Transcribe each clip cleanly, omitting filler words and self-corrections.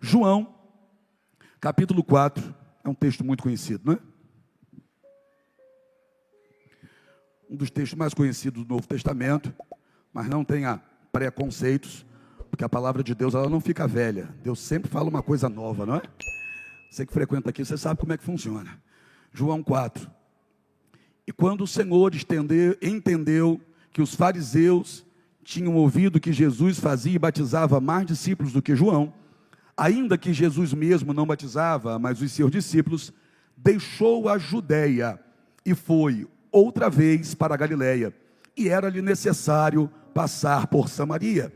João, capítulo 4, é um texto muito conhecido, não é? Um dos textos mais conhecidos do Novo Testamento, mas não tenha preconceitos, porque a palavra de Deus ela não fica velha. Deus sempre fala uma coisa nova, não é? Você que frequenta aqui, você sabe como é que funciona. João 4. E quando o Senhor entendeu que os fariseus tinham ouvido que Jesus fazia e batizava mais discípulos do que João, ainda que Jesus mesmo não batizava, mas os seus discípulos, deixou a Judeia e foi outra vez para a Galileia, e era-lhe necessário passar por Samaria.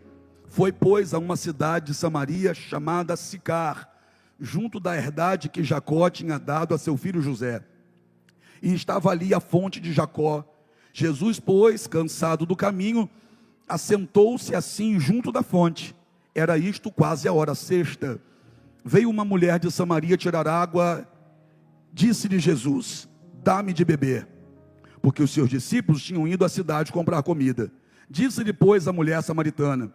Foi, pois, a uma cidade de Samaria chamada Sicar, junto da herdade que Jacó tinha dado a seu filho José. E estava ali a fonte de Jacó. Jesus, pois, cansado do caminho, assentou-se assim junto da fonte. Era isto quase a hora sexta. Veio uma mulher de Samaria tirar água. Disse-lhe Jesus: dá-me de beber. Porque os seus discípulos tinham ido à cidade comprar comida. Disse-lhe, pois, a mulher samaritana: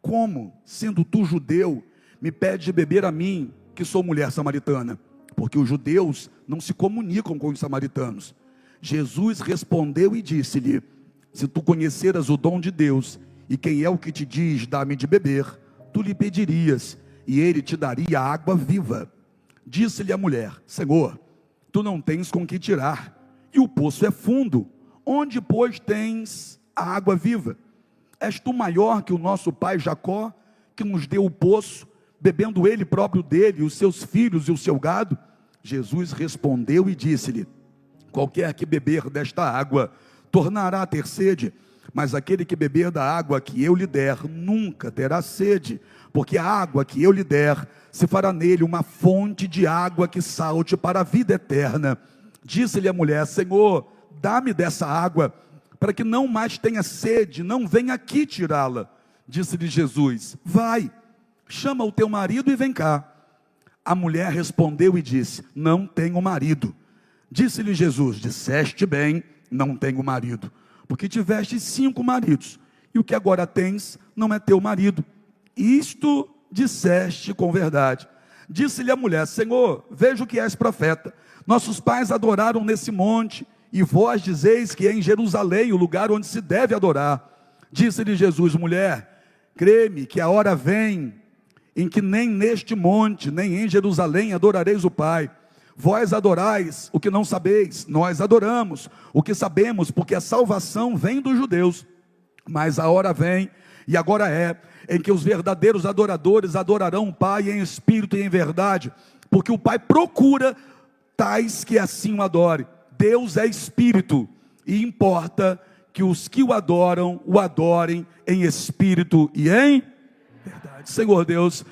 como, sendo tu judeu, me pede de beber a mim, que sou mulher samaritana? Porque os judeus não se comunicam com os samaritanos. Jesus respondeu e disse-lhe: se tu conheceras o dom de Deus, e quem é o que te diz, dá-me de beber, tu lhe pedirias, e ele te daria água viva. Disse-lhe a mulher: Senhor, tu não tens com que tirar, e o poço é fundo. Onde, pois, tens a água viva? És tu maior que o nosso pai Jacó, que nos deu o poço, bebendo ele próprio dele, os seus filhos e o seu gado? Jesus respondeu e disse-lhe: qualquer que beber desta água tornará a ter sede, mas aquele que beber da água que eu lhe der nunca terá sede, porque a água que eu lhe der se fará nele uma fonte de água que salte para a vida eterna. Disse-lhe a mulher: Senhor, dá-me dessa água, para que não mais tenha sede, não venha aqui tirá-la. Disse-lhe Jesus: vai, chama o teu marido e vem cá. A mulher respondeu e disse: não tenho marido. Disse-lhe Jesus: disseste bem, não tenho marido, porque tiveste 5 maridos, e o que agora tens não é teu marido. Isto disseste com verdade. Disse-lhe a mulher: Senhor, vejo que és profeta. Nossos pais adoraram nesse monte, e vós dizeis que é em Jerusalém o lugar onde se deve adorar. Disse-lhe Jesus: mulher, crê-me que a hora vem em que nem neste monte, nem em Jerusalém adorareis o Pai. Vós adorais o que não sabeis, nós adoramos o que sabemos, porque a salvação vem dos judeus. Mas a hora vem, e agora é, em que os verdadeiros adoradores adorarão o Pai em espírito e em verdade, porque o Pai procura tais que assim o adore. Deus é espírito, e importa que os que o adorem em espírito e em verdade. Senhor Deus,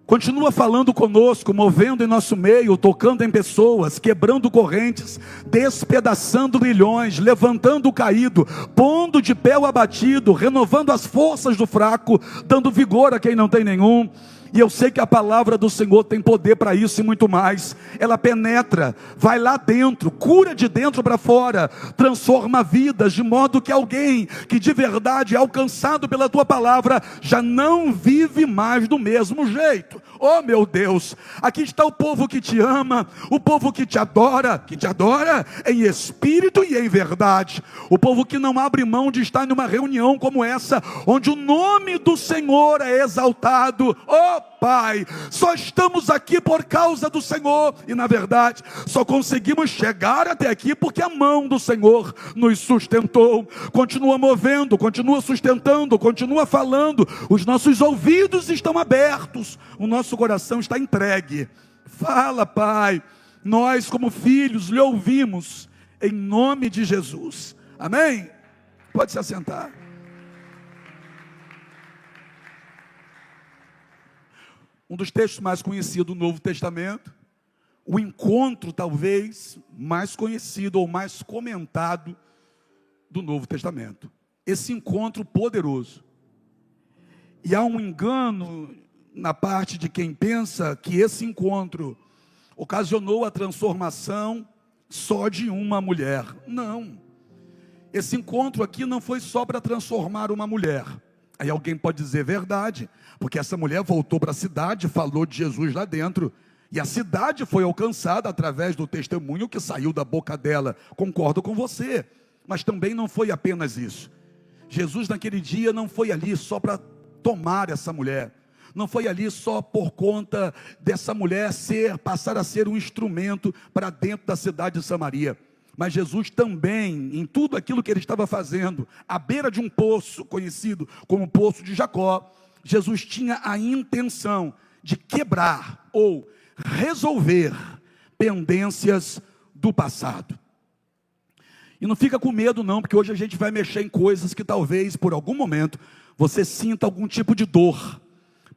continua falando conosco, movendo em nosso meio, tocando em pessoas, quebrando correntes, despedaçando grilhões, levantando o caído, pondo de pé o abatido, renovando as forças do fraco, dando vigor a quem não tem nenhum. E eu sei que a palavra do Senhor tem poder para isso e muito mais. Ela penetra, vai lá dentro, cura de dentro para fora, transforma vidas, de modo que alguém que de verdade é alcançado pela tua palavra, já não vive mais do mesmo jeito. Oh meu Deus, aqui está o povo que te ama, o povo que te adora em espírito e em verdade. O povo que não abre mão de estar numa reunião como essa, onde o nome do Senhor é exaltado. Oh Pai, só estamos aqui por causa do Senhor, e na verdade, só conseguimos chegar até aqui porque a mão do Senhor nos sustentou. Continua movendo, continua sustentando, continua falando, os nossos ouvidos estão abertos, o nosso coração está entregue. Fala, Pai, nós como filhos lhe ouvimos, em nome de Jesus, amém? Pode se assentar. Um dos textos mais conhecidos do Novo Testamento, o encontro talvez mais conhecido ou mais comentado do Novo Testamento. Esse encontro poderoso. E há um engano na parte de quem pensa que esse encontro ocasionou a transformação só de uma mulher. Não. Esse encontro aqui não foi só para transformar uma mulher. Aí alguém pode dizer verdade, porque essa mulher voltou para a cidade, falou de Jesus lá dentro, e a cidade foi alcançada através do testemunho que saiu da boca dela. Concordo com você, mas também não foi apenas isso. Jesus naquele dia não foi ali só para tomar essa mulher, não foi ali só por conta dessa mulher passar a ser um instrumento para dentro da cidade de Samaria. Mas Jesus também, em tudo aquilo que ele estava fazendo, à beira de um poço conhecido como Poço de Jacó, Jesus tinha a intenção de quebrar ou resolver pendências do passado. E não fica com medo não, porque hoje a gente vai mexer em coisas que talvez por algum momento você sinta algum tipo de dor.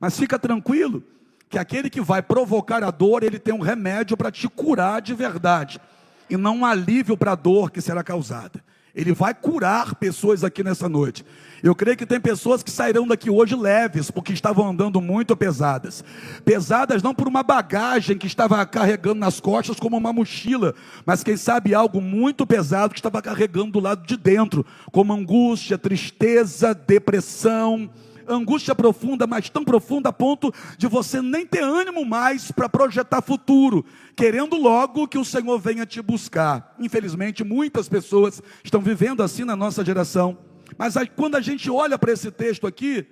Mas fica tranquilo, que aquele que vai provocar a dor, ele tem um remédio para te curar de verdade, e não um alívio para a dor que será causada. Ele vai curar pessoas aqui nessa noite. Eu creio que tem pessoas que sairão daqui hoje leves, porque estavam andando muito pesadas. Pesadas não por uma bagagem que estava carregando nas costas como uma mochila, mas quem sabe algo muito pesado que estava carregando do lado de dentro, como angústia, tristeza, depressão, angústia profunda, mas tão profunda a ponto de você nem ter ânimo mais para projetar futuro, querendo logo que o Senhor venha te buscar. Infelizmente muitas pessoas estão vivendo assim na nossa geração, mas quando a gente olha para esse texto aqui,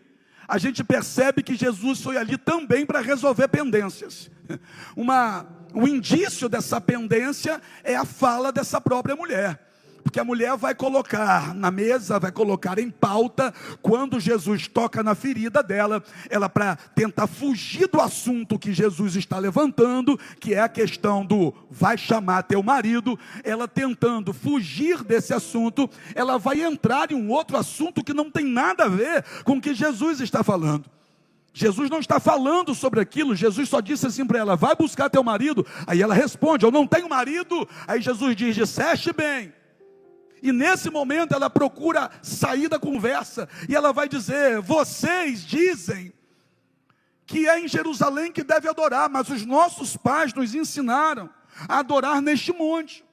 a gente percebe que Jesus foi ali também para resolver pendências. Um indício dessa pendência é a fala dessa própria mulher. Porque a mulher vai colocar na mesa, vai colocar em pauta, quando Jesus toca na ferida dela, ela, para tentar fugir do assunto que Jesus está levantando, que é a questão do vai chamar teu marido, ela tentando fugir desse assunto, ela vai entrar em um outro assunto que não tem nada a ver com o que Jesus está falando. Jesus não está falando sobre aquilo, Jesus só disse assim para ela, vai buscar teu marido. Aí ela responde, eu não tenho marido. Aí Jesus diz, disseste bem. E nesse momento ela procura sair da conversa, e ela vai dizer, vocês dizem que é em Jerusalém que deve adorar, mas os nossos pais nos ensinaram a adorar neste monte.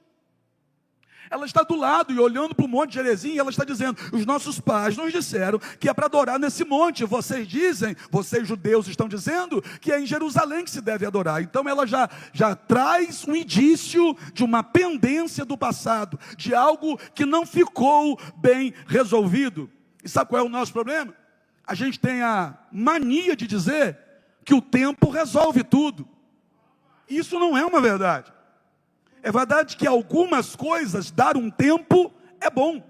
Ela está do lado e olhando para o monte Gerizim, e ela está dizendo, os nossos pais nos disseram que é para adorar nesse monte. Vocês dizem, vocês judeus estão dizendo que é em Jerusalém que se deve adorar. Então ela já traz um indício de uma pendência do passado, de algo que não ficou bem resolvido. E sabe qual é o nosso problema? A gente tem a mania de dizer que o tempo resolve tudo. Isso não é uma verdade. É verdade que algumas coisas, dar um tempo é bom.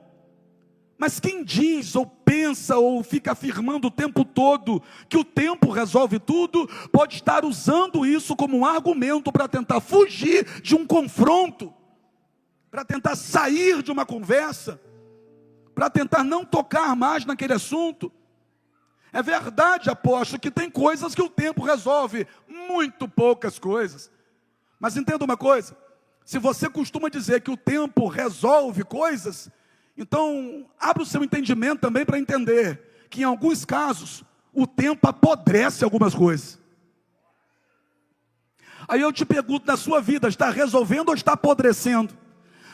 Mas quem diz, ou pensa, ou fica afirmando o tempo todo que o tempo resolve tudo, pode estar usando isso como um argumento para tentar fugir de um confronto, para tentar sair de uma conversa, para tentar não tocar mais naquele assunto. É verdade, apóstolo, que tem coisas que o tempo resolve, muito poucas coisas. Mas entenda uma coisa, se você costuma dizer que o tempo resolve coisas, então abra o seu entendimento também para entender que em alguns casos o tempo apodrece algumas coisas. Aí eu te pergunto, na sua vida está resolvendo ou está apodrecendo?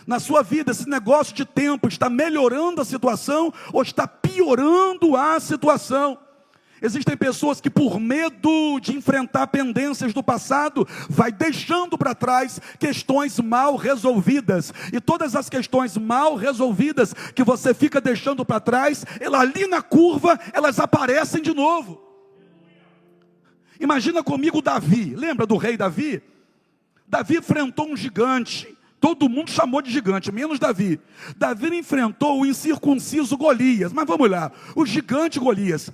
Na sua vida esse negócio de tempo está melhorando a situação ou está piorando a situação? Existem pessoas que por medo de enfrentar pendências do passado, vai deixando para trás questões mal resolvidas. E todas as questões mal resolvidas que você fica deixando para trás, ali na curva, elas aparecem de novo. Imagina comigo Davi, lembra do rei Davi? Davi enfrentou um gigante, todo mundo chamou de gigante, menos Davi. Davi enfrentou o incircunciso Golias, mas vamos lá, o gigante Golias.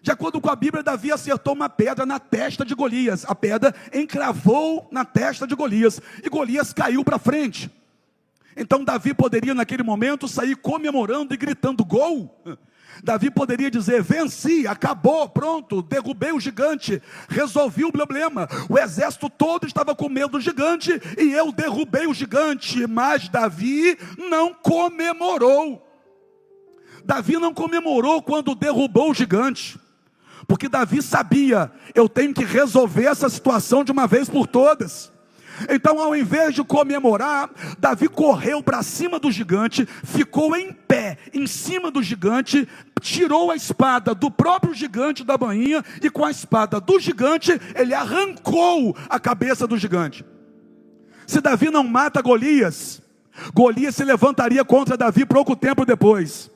De acordo com a Bíblia, Davi acertou uma pedra na testa de Golias. A pedra encravou na testa de Golias, e Golias caiu para frente. Então Davi poderia naquele momento sair comemorando e gritando gol. Davi poderia dizer, venci, acabou, pronto, derrubei o gigante, resolvi o problema. O exército todo estava com medo do gigante, e eu derrubei o gigante. Mas Davi não comemorou. Davi não comemorou quando derrubou o gigante, porque Davi sabia, eu tenho que resolver essa situação de uma vez por todas. Então, ao invés de comemorar, Davi correu para cima do gigante, ficou em pé, em cima do gigante, tirou a espada do próprio gigante da bainha, e com a espada do gigante, ele arrancou a cabeça do gigante. Se Davi não mata Golias, Golias se levantaria contra Davi pouco tempo depois.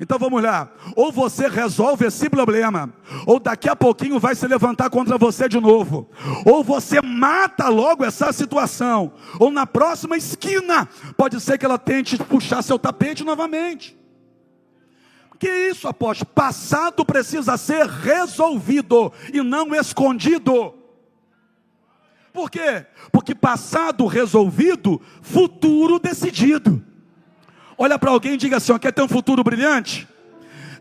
Então vamos lá, ou você resolve esse problema, ou daqui a pouquinho vai se levantar contra você de novo, ou você mata logo essa situação, ou na próxima esquina, pode ser que ela tente puxar seu tapete novamente. Que isso, apóstolo? Passado precisa ser resolvido e não escondido. Por quê? Porque passado resolvido, futuro decidido. Olha para alguém e diga assim, ó, quer ter um futuro brilhante?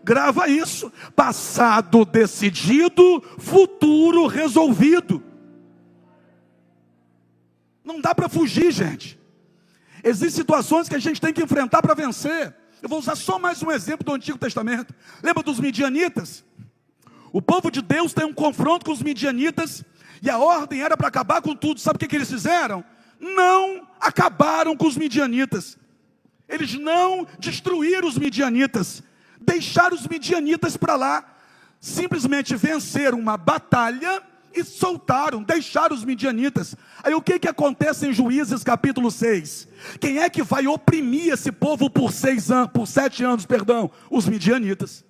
Grava isso, passado decidido, futuro resolvido. Não dá para fugir, gente. Existem situações que a gente tem que enfrentar para vencer. Eu vou usar só mais um exemplo do Antigo Testamento. Lembra dos midianitas? O povo de Deus tem um confronto com os midianitas, e a ordem era para acabar com tudo. Sabe o que eles fizeram? Não acabaram com os midianitas. Eles não destruíram os midianitas, deixaram os midianitas para lá, simplesmente venceram uma batalha e soltaram, deixaram os midianitas. Aí o que acontece em Juízes capítulo 6? Quem é que vai oprimir esse povo por 7 anos? Os midianitas.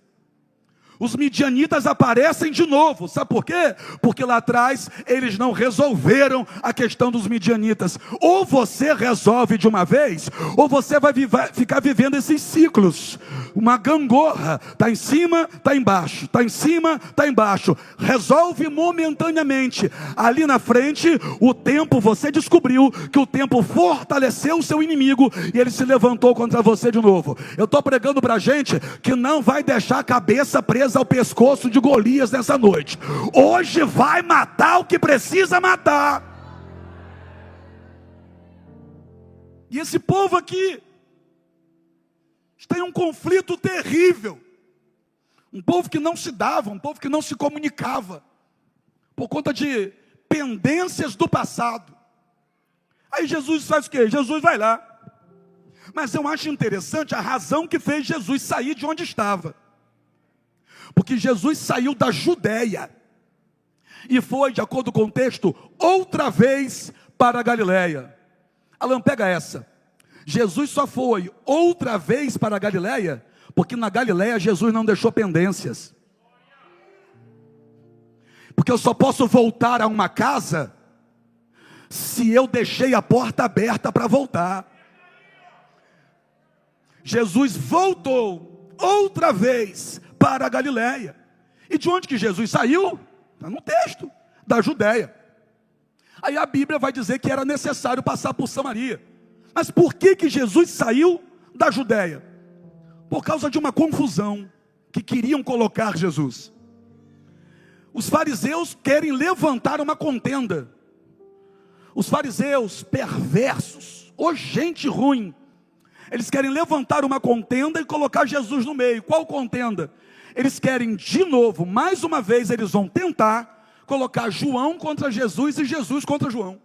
Os midianitas aparecem de novo, sabe por quê? Porque lá atrás eles não resolveram a questão dos midianitas. Ou você resolve de uma vez, ou você vai ficar vivendo esses ciclos. Uma gangorra, está em cima, está embaixo, está em cima, está embaixo. Resolve momentaneamente. Ali na frente, o tempo, você descobriu que o tempo fortaleceu o seu inimigo e ele se levantou contra você de novo. Eu estou pregando para a gente que não vai deixar a cabeça presa ao pescoço de Golias nessa noite. Hoje vai matar o que precisa matar. E esse povo aqui tem um conflito terrível. Um povo que não se dava, um povo que não se comunicava, por conta de pendências do passado. Aí Jesus faz o quê? Jesus vai lá. Mas eu acho interessante a razão que fez Jesus sair de onde estava. Porque Jesus saiu da Judéia e foi, de acordo com o texto, outra vez para a Galileia. Alan, pega essa. Jesus só foi outra vez para a Galileia porque na Galileia Jesus não deixou pendências. Porque eu só posso voltar a uma casa se eu deixei a porta aberta para voltar. Jesus voltou outra vez para a Galileia. E de onde que Jesus saiu? Está no texto, da Judéia. Aí a Bíblia vai dizer que era necessário passar por Samaria. Mas por que Jesus saiu da Judéia? Por causa de uma confusão que queriam colocar Jesus. Os fariseus querem levantar uma contenda. Os fariseus perversos, ou gente ruim, eles querem levantar uma contenda e colocar Jesus no meio. Qual contenda? Eles querem de novo, mais uma vez eles vão tentar colocar João contra Jesus e Jesus contra João.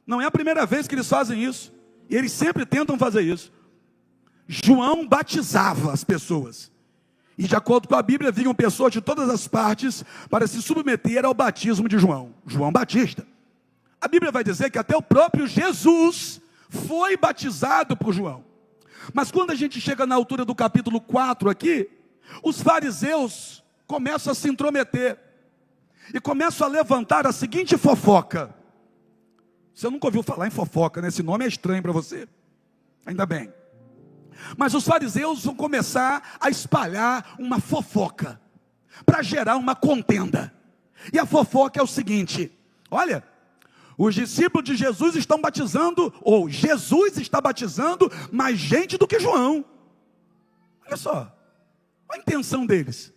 Não é a primeira vez que eles fazem isso, e eles sempre tentam fazer isso. João batizava as pessoas, e de acordo com a Bíblia, vinham pessoas de todas as partes para se submeter ao batismo de João, João Batista. A Bíblia vai dizer que até o próprio Jesus foi batizado por João. Mas quando a gente chega na altura do capítulo 4 aqui, os fariseus começam a se intrometer e começam a levantar a seguinte fofoca. Você nunca ouviu falar em fofoca, né? Esse nome é estranho para você. Ainda bem. Mas os fariseus vão começar a espalhar uma fofoca para gerar uma contenda. E a fofoca é o seguinte: olha, os discípulos de Jesus estão batizando, ou Jesus está batizando mais gente do que João. Olha só, a intenção deles.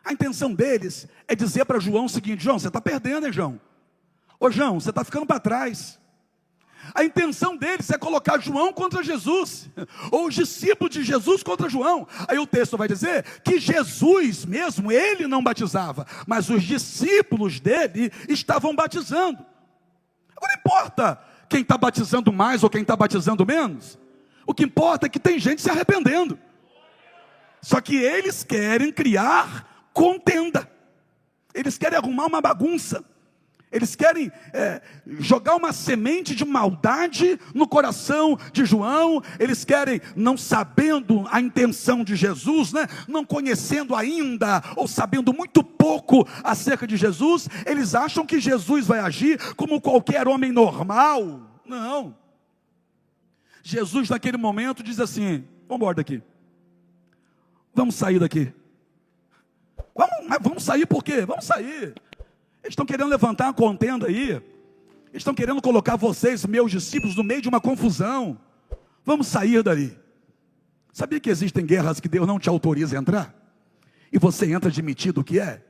A intenção deles é dizer para João o seguinte: João, você está perdendo, hein, João? Ô João, você está ficando para trás. A intenção deles é colocar João contra Jesus, ou os discípulos de Jesus contra João. Aí o texto vai dizer que Jesus mesmo, ele não batizava, mas os discípulos dele estavam batizando. Agora é importa quem está batizando mais ou quem está batizando menos. O que importa é que tem gente se arrependendo. Só que eles querem criar contenda. Eles querem arrumar uma bagunça. Eles querem jogar uma semente de maldade no coração de João. Eles querem, não sabendo a intenção de Jesus, né? Não conhecendo ainda, ou sabendo muito pouco acerca de Jesus, eles acham que Jesus vai agir como qualquer homem normal. Não. Jesus naquele momento diz assim: vamos embora daqui. Vamos sair daqui. Vamos sair por quê? Vamos sair. Eles estão querendo levantar uma contenda aí. Eles estão querendo colocar vocês, meus discípulos, no meio de uma confusão. Vamos sair dali. Sabia que existem guerras que Deus não te autoriza a entrar? E você entra admitido o que é?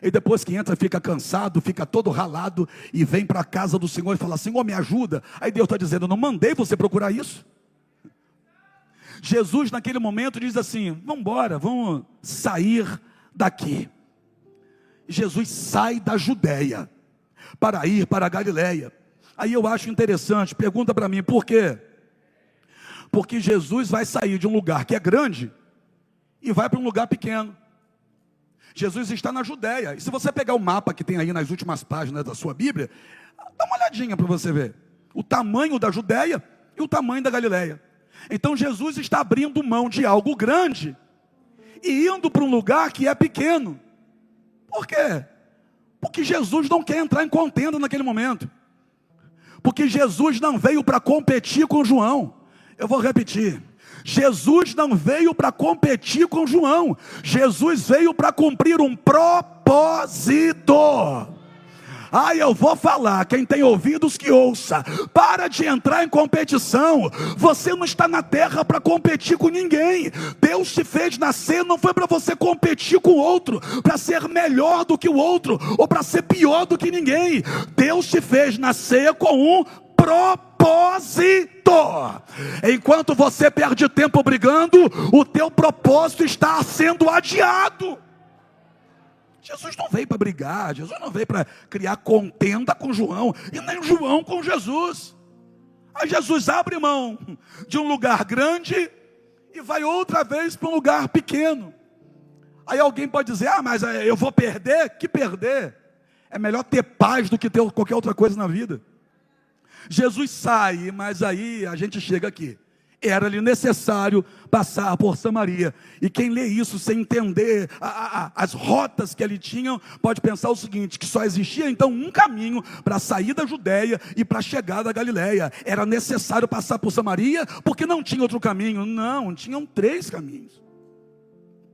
E depois que entra, fica cansado, fica todo ralado, e vem para a casa do Senhor e fala: Senhor, me ajuda. Aí Deus está dizendo: não mandei você procurar isso. Jesus naquele momento diz assim: vamos embora, vamos sair daqui. Jesus sai da Judeia para ir para a Galileia. Aí eu acho interessante, pergunta para mim, por quê? Porque Jesus vai sair de um lugar que é grande e vai para um lugar pequeno. Jesus está na Judeia. E se você pegar o mapa que tem aí nas últimas páginas da sua Bíblia, dá uma olhadinha para você ver o tamanho da Judeia e o tamanho da Galileia. Então Jesus está abrindo mão de algo grande e indo para um lugar que é pequeno. Por quê? Porque Jesus não quer entrar em contenda naquele momento. Porque Jesus não veio para competir com João. Eu vou repetir. Jesus não veio para competir com João. Jesus veio para cumprir um propósito. Eu vou falar, quem tem ouvidos que ouça. Para de entrar em competição. Você não está na terra para competir com ninguém. Deus te fez nascer, não foi para você competir com o outro, para ser melhor do que o outro, ou para ser pior do que ninguém. Deus te fez nascer com um propósito. Enquanto você perde tempo brigando, o teu propósito está sendo adiado. Jesus não veio para brigar, Jesus não veio para criar contenda com João, e nem João com Jesus. Aí Jesus abre mão de um lugar grande e vai outra vez para um lugar pequeno. Aí alguém pode dizer: mas eu vou perder? Que perder? É melhor ter paz do que ter qualquer outra coisa na vida. Jesus sai, mas aí a gente chega aqui. Era-lhe necessário passar por Samaria. E quem lê isso sem entender as rotas que ali tinham, pode pensar o seguinte: que só existia então um caminho para sair da Judeia e para chegar da Galileia. Era necessário passar por Samaria, porque não tinha outro caminho. Não, tinham 3 caminhos.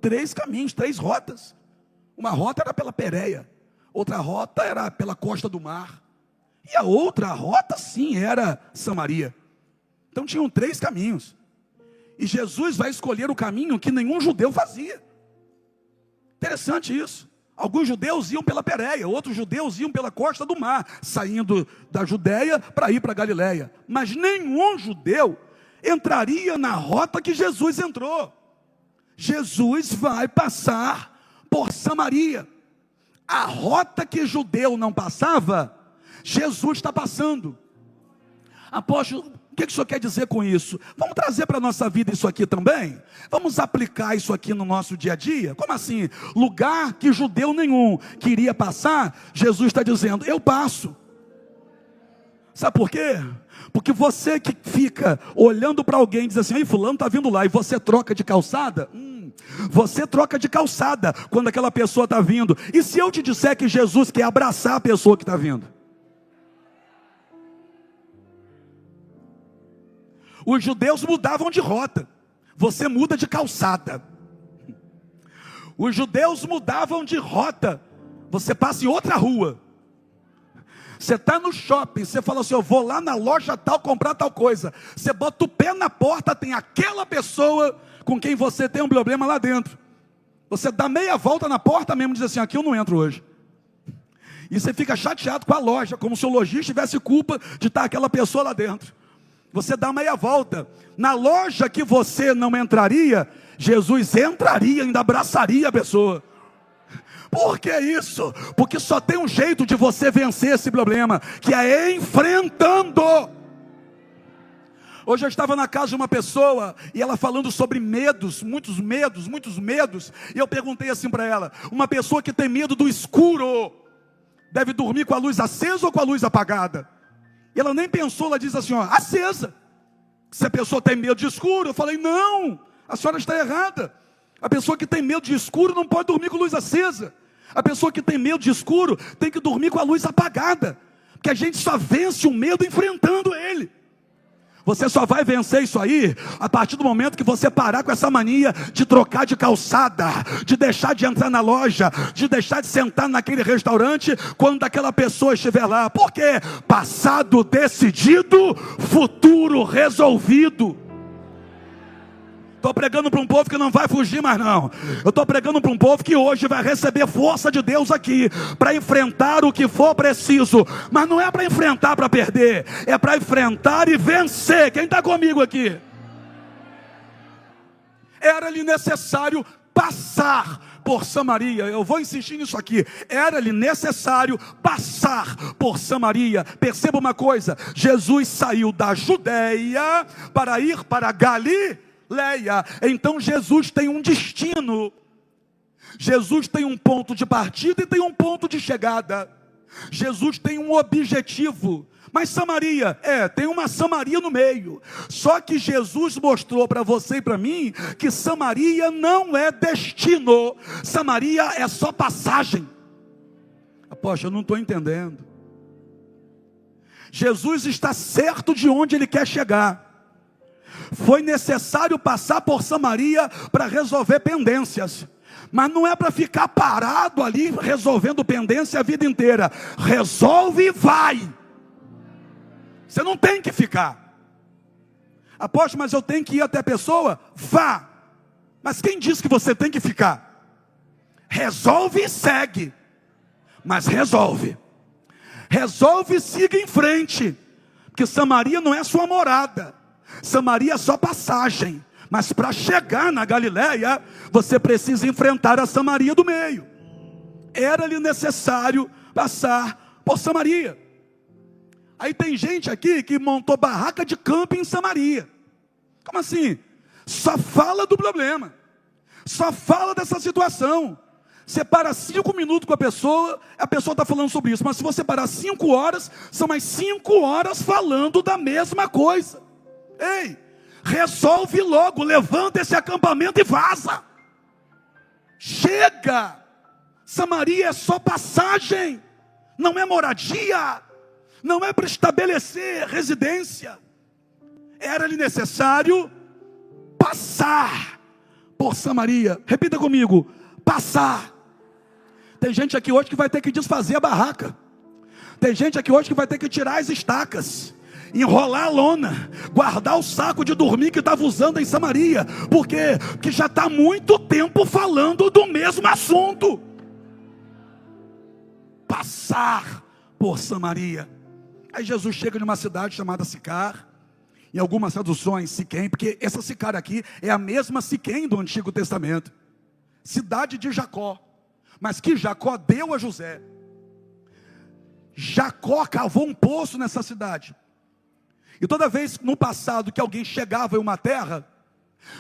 3 caminhos, 3 rotas. Uma rota era pela Pérea, outra rota era pela costa do mar, e a outra rota sim era Samaria. Então tinham 3 caminhos. E Jesus vai escolher o caminho que nenhum judeu fazia. Interessante isso. Alguns judeus iam pela Pérea, outros judeus iam pela costa do mar, saindo da Judeia para ir para a Galileia. Mas nenhum judeu entraria na rota que Jesus entrou. Jesus vai passar por Samaria. A rota que judeu não passava, Jesus está passando. Apóstolo, o que o senhor quer dizer com isso? Vamos trazer para a nossa vida isso aqui também? Vamos aplicar isso aqui no nosso dia a dia? Como assim? Lugar que judeu nenhum queria passar, Jesus está dizendo: eu passo. Sabe por quê? Porque você que fica olhando para alguém e diz assim: ei, fulano está vindo lá, e você troca de calçada? Você troca de calçada quando aquela pessoa está vindo. E se eu te disser que Jesus quer abraçar a pessoa que está vindo? Os judeus mudavam de rota, você muda de calçada. Os judeus mudavam de rota, você passa em outra rua. Você está no shopping, você fala assim: eu vou lá na loja tal comprar tal coisa. Você bota o pé na porta, tem aquela pessoa com quem você tem um problema lá dentro. Você dá meia volta na porta mesmo e diz assim: aqui eu não entro hoje. E você fica chateado com a loja, como se o lojista tivesse culpa de estar aquela pessoa lá dentro. Você dá meia volta. Na loja que você não entraria, Jesus entraria e ainda abraçaria a pessoa. Por que isso? Porque só tem um jeito de você vencer esse problema, que é enfrentando. Hoje eu estava na casa de uma pessoa e ela falando sobre medos, muitos medos. E eu perguntei assim para ela: uma pessoa que tem medo do escuro deve dormir com a luz acesa ou com a luz apagada? E ela nem pensou, ela diz assim: ó, acesa. Se a pessoa tem medo de escuro, eu falei: não, a senhora está errada. A pessoa que tem medo de escuro não pode dormir com luz acesa. A pessoa que tem medo de escuro tem que dormir com a luz apagada, porque a gente só vence o medo enfrentando ele. Você só vai vencer isso aí a partir do momento que você parar com essa mania de trocar de calçada, de deixar de entrar na loja, de deixar de sentar naquele restaurante quando aquela pessoa estiver lá. Por quê? Passado decidido, futuro resolvido. Estou pregando para um povo que não vai fugir mais não. Eu estou pregando para um povo que hoje vai receber força de Deus aqui, para enfrentar o que for preciso. Mas não é para enfrentar para perder, é para enfrentar e vencer. Quem está comigo aqui? Era-lhe necessário passar por Samaria. Eu vou insistir nisso aqui. Era-lhe necessário passar por Samaria. Perceba uma coisa: Jesus saiu da Judeia para ir para Galileia. Então Jesus tem um destino. Jesus tem um ponto de partida e tem um ponto de chegada. Jesus tem um objetivo. Mas Samaria, tem uma Samaria no meio. Só que Jesus mostrou para você e para mim que Samaria não é destino. Samaria é só passagem. Poxa, eu não estou entendendo. Jesus está certo de onde ele quer chegar. Foi necessário passar por Samaria para resolver pendências. Mas não é para ficar parado ali resolvendo pendência a vida inteira. Resolve e vai. Você não tem que ficar. Apóstolo, mas eu tenho que ir até a pessoa? Vá. Mas quem disse que você tem que ficar? Resolve e segue. Mas resolve. Resolve e siga em frente. Porque Samaria não é sua morada. Samaria é só passagem. Mas para chegar na Galileia, você precisa enfrentar a Samaria do meio. Era-lhe necessário passar por Samaria. Aí tem gente aqui que montou barraca de camping em Samaria. Como assim? Só fala do problema. Só fala dessa situação. Você para 5 minutos com a pessoa está falando sobre isso. Mas se você parar 5 horas, são mais 5 horas falando da mesma coisa. Ei, resolve logo, levanta esse acampamento e vaza. Chega. Samaria é só passagem, não é moradia, não é para estabelecer residência. Era-lhe necessário passar por Samaria. Repita comigo: passar. Tem gente aqui hoje que vai ter que desfazer a barraca. Tem gente aqui hoje que vai ter que tirar as estacas, enrolar a lona, guardar o saco de dormir que estava usando em Samaria. Por quê? Porque já está muito tempo falando do mesmo assunto. Passar por Samaria. Aí Jesus chega numa cidade chamada Sicar. Em algumas traduções, Siquém, porque essa Sicar aqui é a mesma Siquém do Antigo Testamento. Cidade de Jacó, mas que Jacó deu a José. Jacó cavou um poço nessa cidade. E toda vez no passado que alguém chegava em uma terra,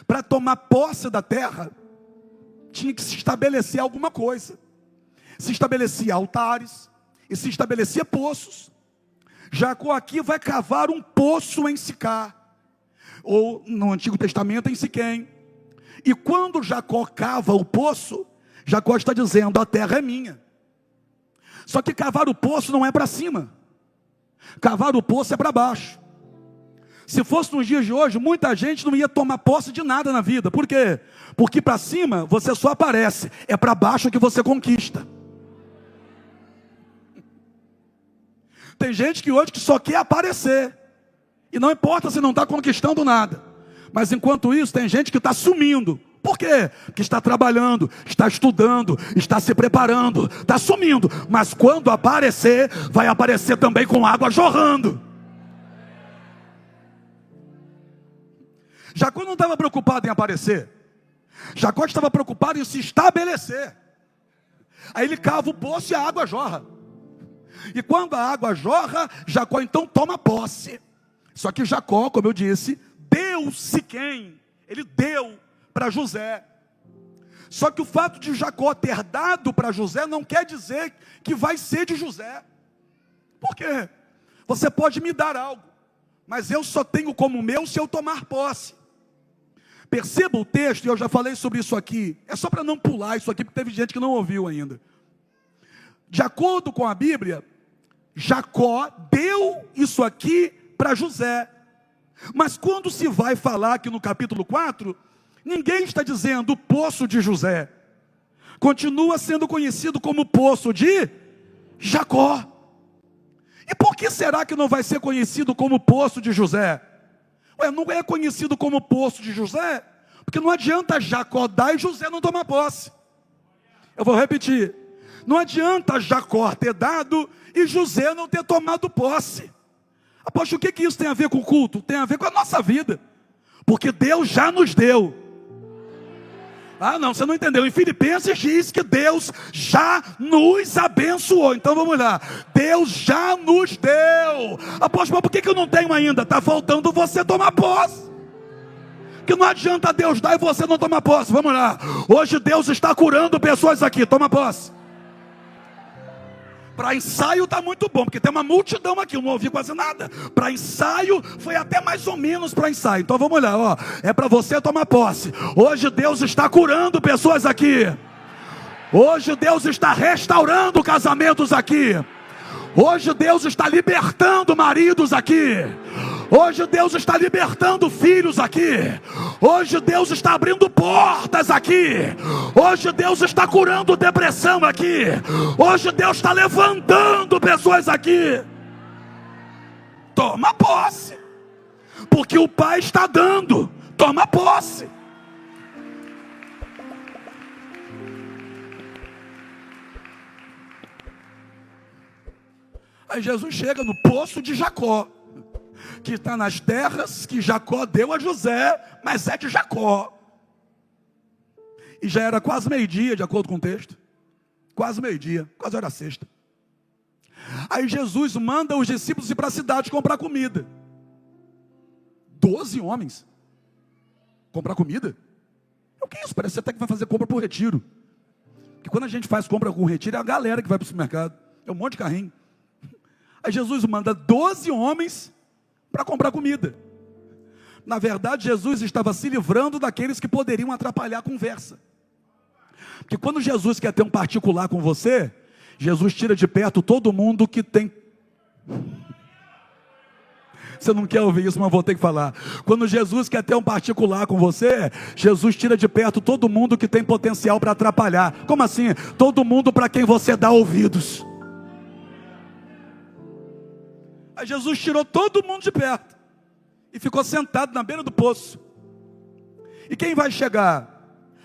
para tomar posse da terra, tinha que se estabelecer alguma coisa. Se estabelecia altares e se estabelecia poços. Jacó aqui vai cavar um poço em Sicar, ou no Antigo Testamento em Siquém. E quando Jacó cava o poço, Jacó está dizendo: a terra é minha. Só que cavar o poço não é para cima, cavar o poço é para baixo. Se fosse nos dias de hoje, muita gente não ia tomar posse de nada na vida. Por quê? Porque para cima você só aparece, é para baixo que você conquista. Tem gente que hoje que só quer aparecer, e não importa se não está conquistando nada. Mas enquanto isso, tem gente que está sumindo. Por quê? Porque está trabalhando, está estudando, está se preparando, está sumindo. Mas quando aparecer, vai aparecer também com água jorrando. Jacó não estava preocupado em aparecer. Jacó estava preocupado em se estabelecer. Aí ele cava o poço e a água jorra. E quando a água jorra, Jacó então toma posse. Só que Jacó, como eu disse, deu Siquém. Ele deu para José. Só que o fato de Jacó ter dado para José não quer dizer que vai ser de José. Por quê? Você pode me dar algo, mas eu só tenho como meu se eu tomar posse. Perceba o texto, e eu já falei sobre isso aqui. É só para não pular isso aqui, porque teve gente que não ouviu ainda. De acordo com a Bíblia, Jacó deu isso aqui para José. Mas quando se vai falar aqui no capítulo 4, ninguém está dizendo o poço de José. Continua sendo conhecido como poço de Jacó. E por que será que não vai ser conhecido como poço de José? Ué, não é conhecido como poço de José, porque não adianta Jacó dar e José não tomar posse. Eu vou repetir. Não adianta Jacó ter dado e José não ter tomado posse. Apóstolo, o que isso tem a ver com o culto? Tem a ver com a nossa vida. Porque Deus já nos deu. Ah, não, você não entendeu. Em Filipenses diz que Deus já nos abençoou. Então vamos lá. Deus já nos deu. Apóstolo, por que eu não tenho ainda? Está faltando você tomar posse. Que não adianta Deus dar e você não tomar posse. Vamos lá. Hoje Deus está curando pessoas aqui. Toma posse. Para ensaio está muito bom, porque tem uma multidão aqui, eu não ouvi quase nada. Para ensaio, foi até mais ou menos para ensaio. Então vamos lá, ó. É para você tomar posse. Hoje Deus está curando pessoas aqui. Hoje Deus está restaurando casamentos aqui. Hoje Deus está libertando maridos aqui. Hoje Deus está libertando filhos aqui. Hoje Deus está abrindo portas aqui. Hoje Deus está curando depressão aqui. Hoje Deus está levantando pessoas aqui. Toma posse. Porque o Pai está dando. Toma posse. Aí Jesus chega no poço de Jacó, que está nas terras que Jacó deu a José, mas é de Jacó. E já era quase meio-dia, de acordo com o texto. Quase meio-dia, quase hora sexta. Aí Jesus manda os discípulos ir para a cidade comprar comida. 12 homens. Comprar comida? O que é isso? Parece até que vai fazer compra por retiro. Porque quando a gente faz compra com retiro, é a galera que vai para o supermercado. É um monte de carrinho. Aí Jesus manda 12 homens para comprar comida. Na verdade, Jesus estava se livrando daqueles que poderiam atrapalhar a conversa. Porque quando Jesus quer ter um particular com você, Jesus tira de perto todo mundo que tem... Você não quer ouvir isso, mas vou ter que falar. Quando Jesus quer ter um particular com você, Jesus tira de perto todo mundo que tem potencial para atrapalhar. Como assim? Todo mundo para quem você dá ouvidos. Aí Jesus tirou todo mundo de perto e ficou sentado na beira do poço. E quem vai chegar?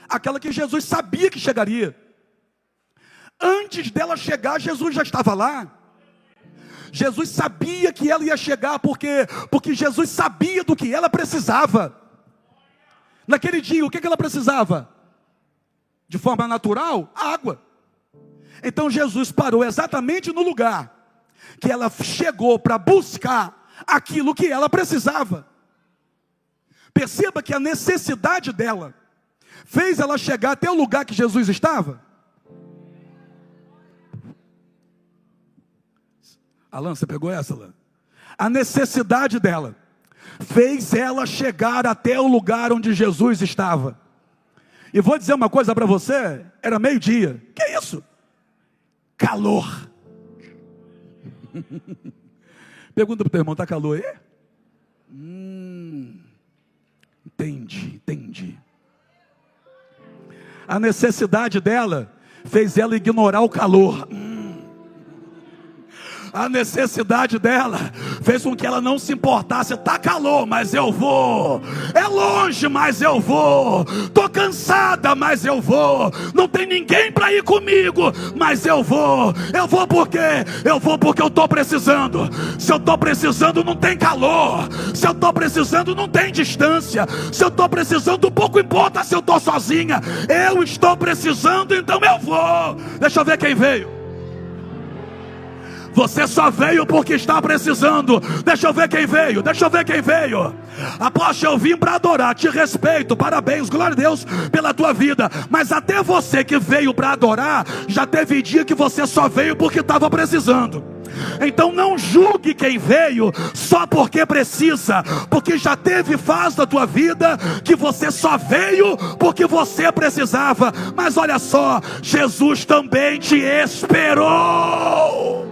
Aquela que Jesus sabia que chegaria. Antes dela chegar, Jesus já estava lá. Jesus sabia que ela ia chegar, porque Jesus sabia do que ela precisava. Naquele dia, o que ela precisava? De forma natural, água. Então Jesus parou exatamente no lugar que ela chegou para buscar aquilo que ela precisava. Perceba que a necessidade dela fez ela chegar até o lugar que Jesus estava. Alan, você pegou essa, Alan? A necessidade dela fez ela chegar até o lugar onde Jesus estava. E vou dizer uma coisa para você, era meio-dia. Que é isso? Calor. Pergunta para o teu irmão, está calor aí? Entendi. A necessidade dela fez ela ignorar o calor. A necessidade dela fez com que ela não se importasse. Está calor, mas eu vou. É longe, mas eu vou. Estou cansada, mas eu vou. Não tem ninguém para ir comigo, mas eu vou. Eu vou por quê? Eu vou porque eu estou precisando. Se eu estou precisando, não tem calor. Se eu estou precisando, não tem distância. Se eu estou precisando, pouco importa se eu estou sozinha. Eu estou precisando, então eu vou. Deixa eu ver quem veio. Você só veio porque está precisando. Deixa eu ver quem veio. Deixa eu ver quem veio. Apóstolo, eu vim para adorar. Te respeito, parabéns, glória a Deus pela tua vida. Mas até você que veio para adorar, já teve dia que você só veio porque estava precisando. Então não julgue quem veio só porque precisa, porque já teve fase da tua vida que você só veio porque você precisava. Mas olha só, Jesus também te esperou.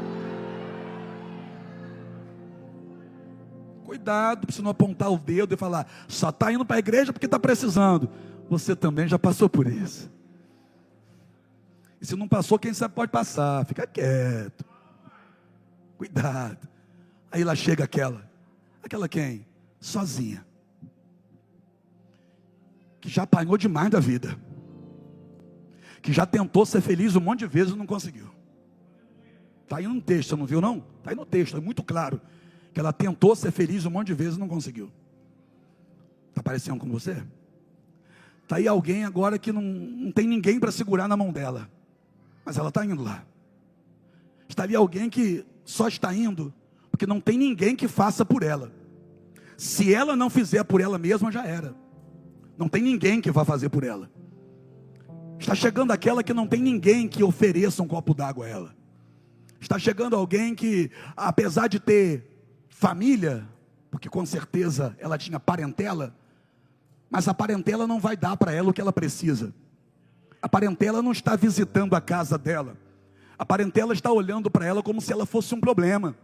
Cuidado para você não apontar o dedo e falar, só está indo para a igreja porque está precisando. Você também já passou por isso. E se não passou, quem sabe pode passar. Fica quieto. Cuidado. Aí lá chega aquela quem? Sozinha. Que já apanhou demais da vida. Que já tentou ser feliz um monte de vezes e não conseguiu. Está aí no texto, você não viu não? Está aí no texto, é muito claro. Que ela tentou ser feliz um monte de vezes e não conseguiu. Está parecendo com você? Está aí alguém agora que não tem ninguém para segurar na mão dela. Mas ela está indo lá. Está ali alguém que só está indo porque não tem ninguém que faça por ela. Se ela não fizer por ela mesma, já era. Não tem ninguém que vá fazer por ela. Está chegando aquela que não tem ninguém que ofereça um copo d'água a ela. Está chegando alguém que, apesar de ter família, porque com certeza ela tinha parentela, mas a parentela não vai dar para ela o que ela precisa. A parentela não está visitando a casa dela. A parentela está olhando para ela como se ela fosse um problema.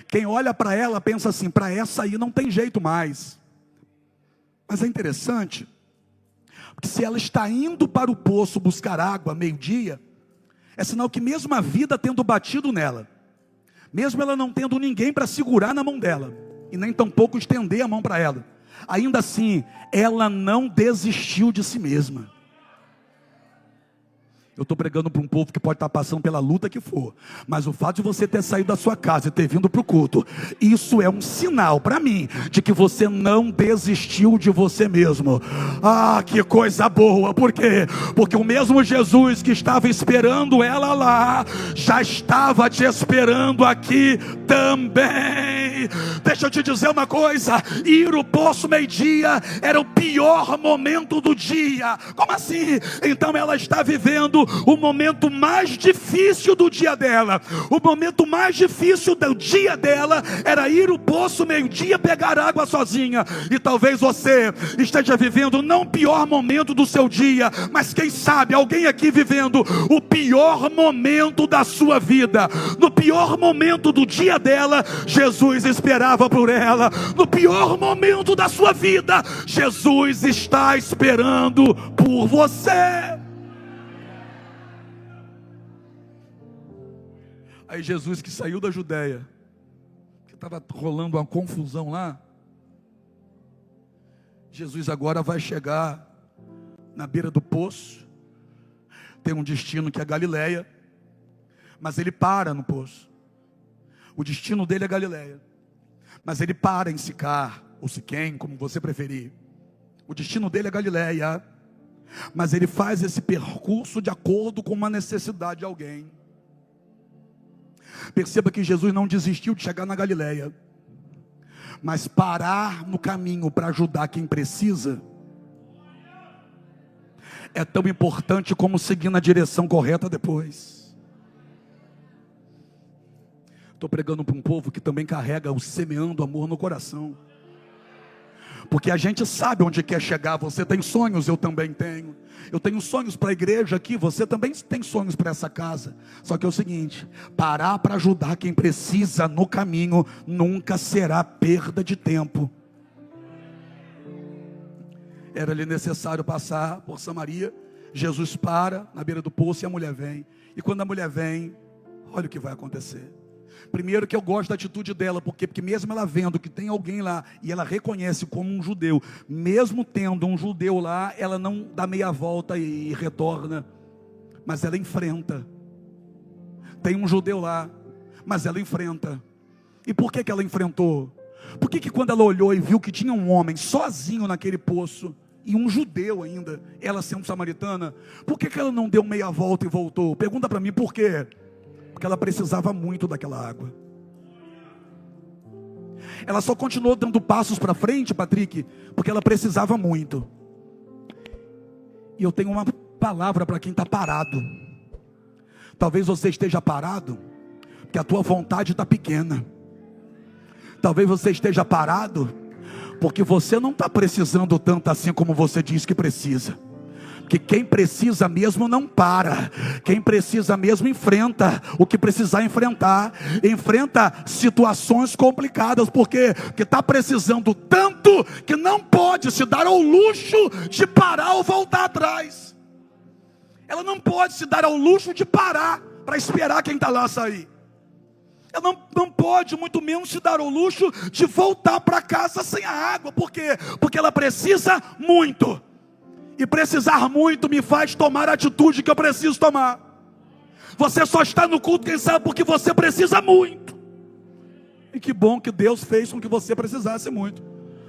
Quem olha para ela pensa assim, para essa aí não tem jeito mais. Mas é interessante, porque se ela está indo para o poço buscar água meio-dia, é sinal que mesmo a vida tendo batido nela, mesmo ela não tendo ninguém para segurar na mão dela, e nem tampouco estender a mão para ela, ainda assim, ela não desistiu de si mesma. Eu estou pregando para um povo que pode estar passando pela luta que for, mas o fato de você ter saído da sua casa e ter vindo para o culto, isso é um sinal para mim, de que você não desistiu de você mesmo. Ah, que coisa boa. Por quê? Porque o mesmo Jesus que estava esperando ela lá, já estava te esperando aqui também. Deixa eu te dizer uma coisa, ir ao poço meio-dia era o pior momento do dia. Como assim? Então ela está vivendo o momento mais difícil do dia dela. O momento mais difícil do dia dela era ir ao poço meio-dia pegar água sozinha. E talvez você esteja vivendo não o pior momento do seu dia, mas quem sabe alguém aqui vivendo o pior momento da sua vida. No pior momento do dia dela, Jesus esperava por ela. No pior momento da sua vida, Jesus está esperando por você. Aí Jesus, que saiu da Judéia, que estava rolando uma confusão lá, Jesus agora vai chegar na beira do poço. Tem um destino que é Galileia, mas ele para no poço. O destino dele é Galileia, mas ele para em Sicar, ou Siquém, como você preferir. O destino dele é Galileia, mas ele faz esse percurso de acordo com uma necessidade de alguém. Perceba que Jesus não desistiu de chegar na Galileia, mas parar no caminho para ajudar quem precisa é tão importante como seguir na direção correta depois. Estou pregando para um povo que também carrega o semeando amor no coração, porque a gente sabe onde quer chegar. Você tem sonhos, eu também tenho. Eu tenho sonhos para a igreja aqui, você também tem sonhos para essa casa. Só que é o seguinte, parar para ajudar quem precisa no caminho nunca será perda de tempo. Era-lhe necessário passar por Samaria. Jesus para na beira do poço e a mulher vem. E quando a mulher vem, olha o que vai acontecer. Primeiro que eu gosto da atitude dela, porque mesmo ela vendo que tem alguém lá, e ela reconhece como um judeu, mesmo tendo um judeu lá, ela não dá meia volta e retorna, mas ela enfrenta. Tem um judeu lá, mas ela enfrenta. E por que ela enfrentou? Por que quando ela olhou e viu que tinha um homem sozinho naquele poço, e um judeu ainda, ela sendo samaritana, por que ela não deu meia volta e voltou? Pergunta para mim por quê? Porque ela precisava muito daquela água. Ela só continuou dando passos para frente, Patrick, porque ela precisava muito. E eu tenho uma palavra para quem está parado. Talvez você esteja parado porque a tua vontade está pequena. Talvez você esteja parado porque você não está precisando tanto assim como você diz que precisa. Que quem precisa mesmo não para, quem precisa mesmo enfrenta o que precisar enfrentar, enfrenta situações complicadas, porque está precisando tanto que não pode se dar ao luxo de parar ou voltar atrás. Ela não pode se dar ao luxo de parar para esperar quem está lá sair. Ela não pode, muito menos, se dar ao luxo de voltar para casa sem a água. Por quê? Porque ela precisa muito. E precisar muito me faz tomar a atitude que eu preciso tomar. Você só está no culto, quem sabe, porque você precisa muito. E que bom que Deus fez com que você precisasse muito.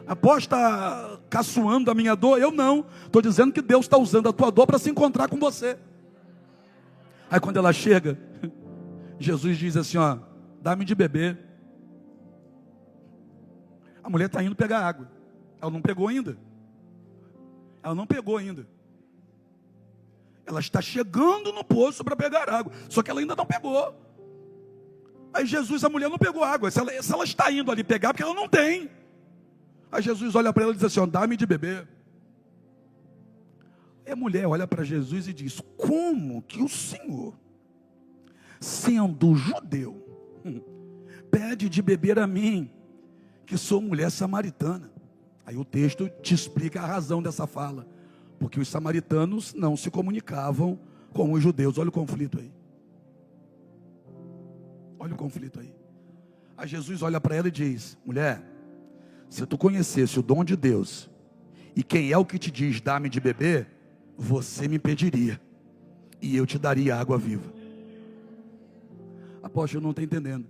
Após estar caçoando a minha dor, eu não. Estou dizendo que Deus está usando a tua dor para se encontrar com você. Aí quando ela chega, Jesus diz assim, ó, dá-me de beber. A mulher está indo pegar água. Ela não pegou ainda. Ela não pegou ainda. Ela está chegando no poço para pegar água. Só que ela ainda não pegou. Aí Jesus, a mulher não pegou água. Se ela está indo ali pegar, porque ela não tem. Aí Jesus olha para ela e diz assim, ó, dá-me de beber. E a mulher olha para Jesus e diz, como que o Senhor, sendo judeu, pede de beber a mim, que sou mulher samaritana? Aí o texto te explica a razão dessa fala. Porque os samaritanos não se comunicavam com os judeus. Olha o conflito aí. Olha o conflito aí. Aí Jesus olha para ela e diz, mulher, se tu conhecesse o dom de Deus, e quem é o que te diz, dá-me de beber, você me pediria, e eu te daria água viva. Apóstolo, não está entendendo.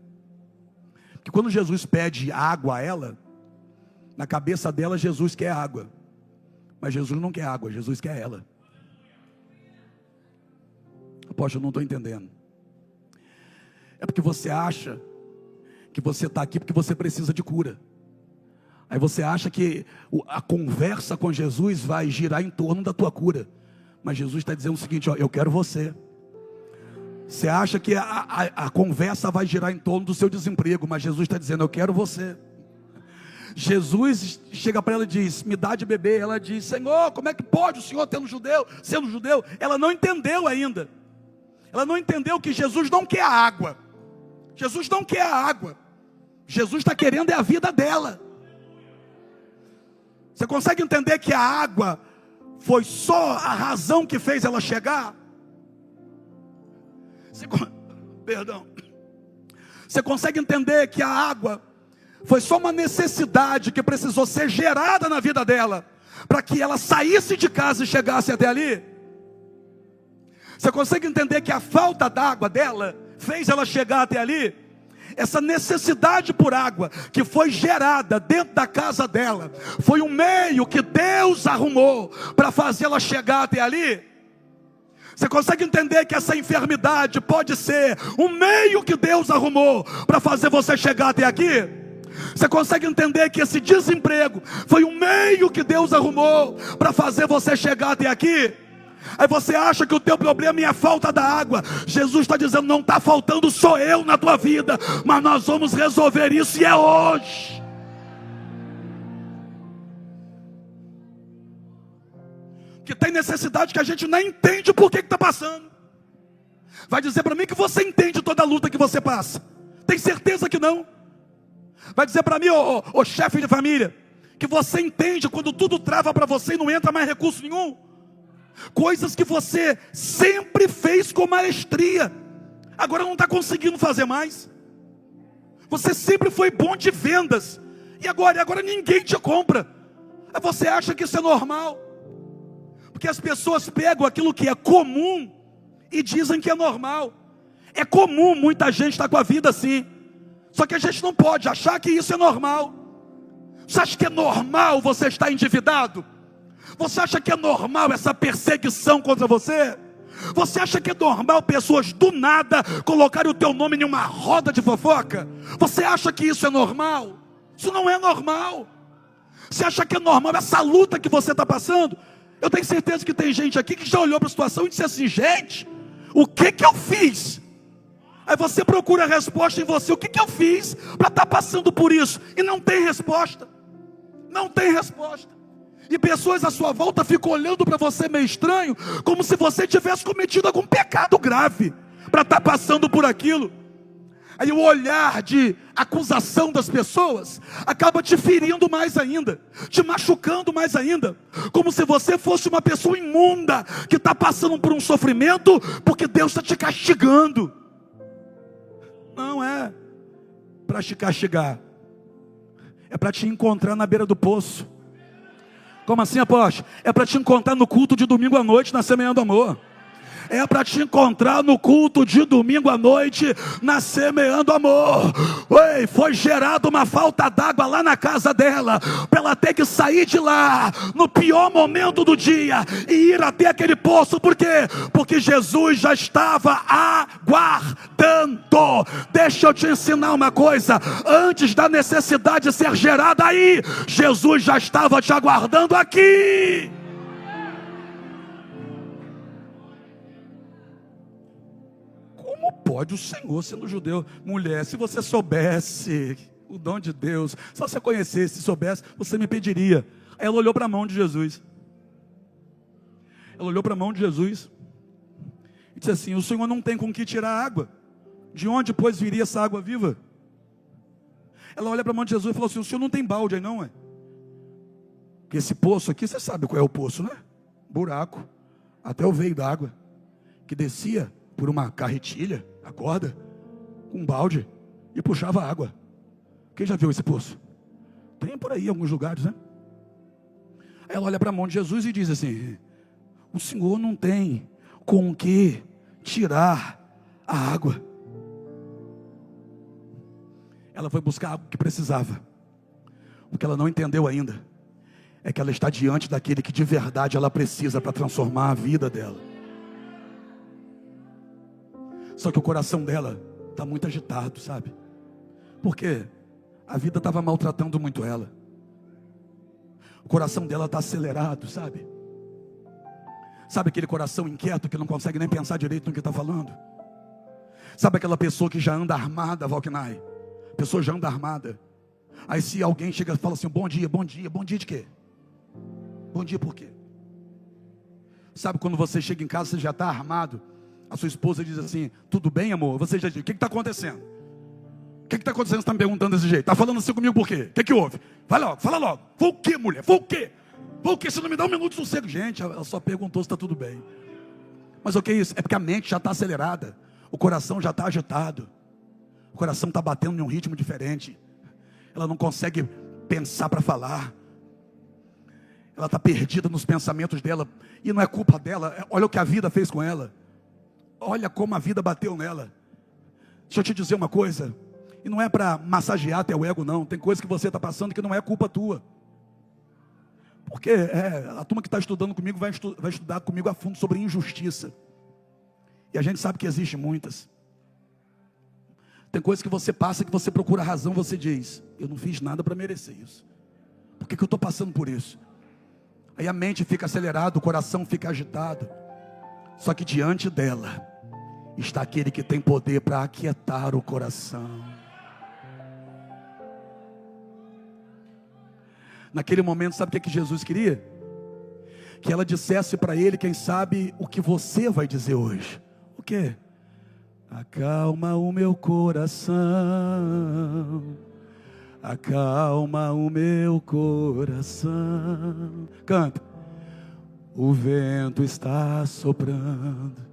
Porque quando Jesus pede água a ela, na cabeça dela, Jesus quer água. Mas Jesus não quer água, Jesus quer ela. Apóstolo, não estou entendendo. É porque você acha que você está aqui porque você precisa de cura. Aí você acha que a conversa com Jesus vai girar em torno da tua cura. Mas Jesus está dizendo o seguinte, ó, eu quero você. Você acha que a conversa vai girar em torno do seu desemprego. Mas Jesus está dizendo, eu quero você. Jesus chega para ela e diz, me dá de beber. Ela diz, Senhor, como é que pode o Senhor sendo judeu? Ela não entendeu ainda. Ela não entendeu que Jesus não quer a água. Jesus não quer a água. Jesus está querendo é a vida dela. Você consegue entender que a água foi só a razão que fez ela chegar? Você consegue entender que a água foi só uma necessidade que precisou ser gerada na vida dela, para que ela saísse de casa e chegasse até ali? Você consegue entender que a falta d'água dela fez ela chegar até ali? Essa necessidade por água que foi gerada dentro da casa dela, foi um meio que Deus arrumou para fazê-la chegar até ali? Você consegue entender que essa enfermidade pode ser um meio que Deus arrumou para fazer você chegar até aqui? Você consegue entender que esse desemprego foi um meio que Deus arrumou para fazer você chegar até aqui? Aí você acha que o teu problema é a falta da água. Jesus está dizendo, não está faltando só eu na tua vida, mas nós vamos resolver isso e é hoje. Que tem necessidade que a gente nem entende por que está passando. Vai dizer para mim que você entende toda a luta que você passa? Tem certeza que não? Vai dizer para mim, ô chefe de família, que você entende quando tudo trava para você e não entra mais recurso nenhum? Coisas que você sempre fez com maestria, agora não está conseguindo fazer mais. Você sempre foi bom de vendas. E agora ninguém te compra. Aí você acha que isso é normal. Porque as pessoas pegam aquilo que é comum e dizem que é normal. É comum muita gente estar com a vida assim. Só que a gente não pode achar que isso é normal. Você acha que é normal você estar endividado? Você acha que é normal essa perseguição contra você? Você acha que é normal pessoas do nada colocarem o teu nome em uma roda de fofoca? Você acha que isso é normal? Isso não é normal. Você acha que é normal essa luta que você está passando? Eu tenho certeza que tem gente aqui que já olhou para a situação e disse assim: gente, o que eu fiz? Aí você procura a resposta em você: o que eu fiz para estar passando por isso? E não tem resposta. Não tem resposta. E pessoas à sua volta ficam olhando para você meio estranho, como se você tivesse cometido algum pecado grave para estar passando por aquilo. Aí o olhar de acusação das pessoas acaba te ferindo mais ainda, te machucando mais ainda, como se você fosse uma pessoa imunda que está passando por um sofrimento porque Deus está te castigando. Não é para te castigar, é para te encontrar na beira do poço. Como assim, apóstolo? É para te encontrar no culto de domingo à noite na Semeando Amor. É para te encontrar no culto de domingo à noite na Semeando Amor. Ei, foi gerada uma falta d'água lá na casa dela, para ela ter que sair de lá no pior momento do dia e ir até aquele poço. Por quê? Porque Jesus já estava aguardando. Deixa eu te ensinar uma coisa: antes da necessidade ser gerada aí, Jesus já estava te aguardando aqui. Como pode o Senhor, sendo judeu? Mulher, se você soubesse o dom de Deus, se você conhecesse, se soubesse, você me pediria. Aí ela olhou para a mão de Jesus. Ela olhou para a mão de Jesus e disse assim: o Senhor não tem com que tirar água. De onde, pois, viria essa água viva? Ela olha para a mão de Jesus e falou assim: o Senhor não tem balde aí não, é? Porque esse poço aqui, você sabe qual é o poço, né? Buraco, até o veio d'água, que descia por uma carretilha, a corda, com um balde, e puxava água. Quem já viu esse poço? Tem por aí em alguns lugares, né? Aí ela olha para a mão de Jesus e diz assim: o Senhor não tem com que tirar a água. Ela foi buscar a água que precisava. O que ela não entendeu ainda é que ela está diante daquele que de verdade ela precisa para transformar a vida dela. Só que o coração dela está muito agitado, sabe? Porque a vida estava maltratando muito ela. O coração dela está acelerado, sabe? Sabe aquele coração inquieto que não consegue nem pensar direito no que está falando? Sabe aquela pessoa que já anda armada, Valquinai? A pessoa já anda armada. Aí se alguém chega e fala assim: bom dia, bom dia. Bom dia de quê? Bom dia por quê? Sabe quando você chega em casa, você já está armado? A sua esposa diz assim: tudo bem, amor? Você já diz: o que está acontecendo? O que está acontecendo? Você está me perguntando desse jeito? Está falando assim comigo por quê? O que houve? Fala logo. Foi o quê, mulher? Foi o quê? Foi o quê? Você não me dá um minuto de sossego. Gente, ela só perguntou se está tudo bem. Mas o que é isso? É porque a mente já está acelerada. O coração já está agitado. O coração está batendo em um ritmo diferente. Ela não consegue pensar para falar. Ela está perdida nos pensamentos dela. E não é culpa dela. Olha o que a vida fez com ela. Olha como a vida bateu nela. Deixa eu te dizer uma coisa. E não é para massagear teu ego não. Tem coisa que você está passando que não é culpa tua. Porque a turma que está estudando comigo vai estudar comigo a fundo sobre injustiça. E a gente sabe que existe muitas. Tem coisas que você passa, que você procura razão, você diz: eu não fiz nada para merecer isso. Por que eu estou passando por isso? Aí a mente fica acelerada, o coração fica agitado. Só que diante dela está aquele que tem poder para aquietar o coração. Naquele momento, sabe o que Jesus queria? Que ela dissesse para ele, quem sabe, o que você vai dizer hoje. O quê? Acalma o meu coração, acalma o meu coração. Canta. O vento está soprando.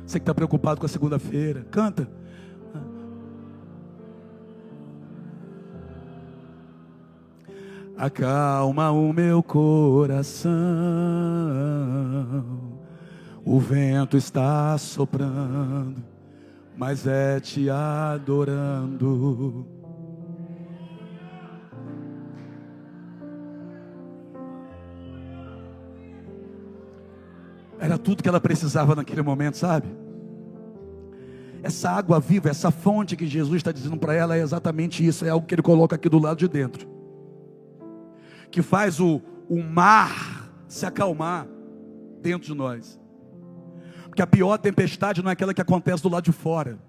Você que está preocupado com a segunda-feira, canta. Acalma o meu coração, o vento está soprando, mas é te adorando. Era tudo que ela precisava naquele momento, sabe? Essa água viva, essa fonte que Jesus está dizendo para ela é exatamente isso. É algo que Ele coloca aqui do lado de dentro, que faz o mar se acalmar dentro de nós. Porque a pior tempestade não é aquela que acontece do lado de fora.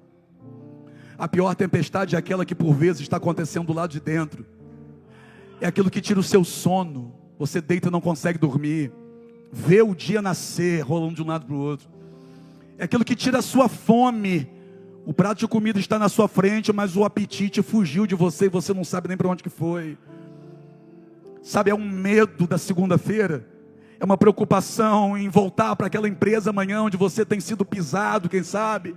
A pior tempestade é aquela que por vezes está acontecendo do lado de dentro. É aquilo que tira o seu sono. Você deita e não consegue dormir. Vê o dia nascer, rolando de um lado para o outro. É aquilo que tira a sua fome. O prato de comida está na sua frente, mas o apetite fugiu de você e você não sabe nem para onde que foi. Sabe, é um medo da segunda-feira. É uma preocupação em voltar para aquela empresa amanhã onde você tem sido pisado, quem sabe?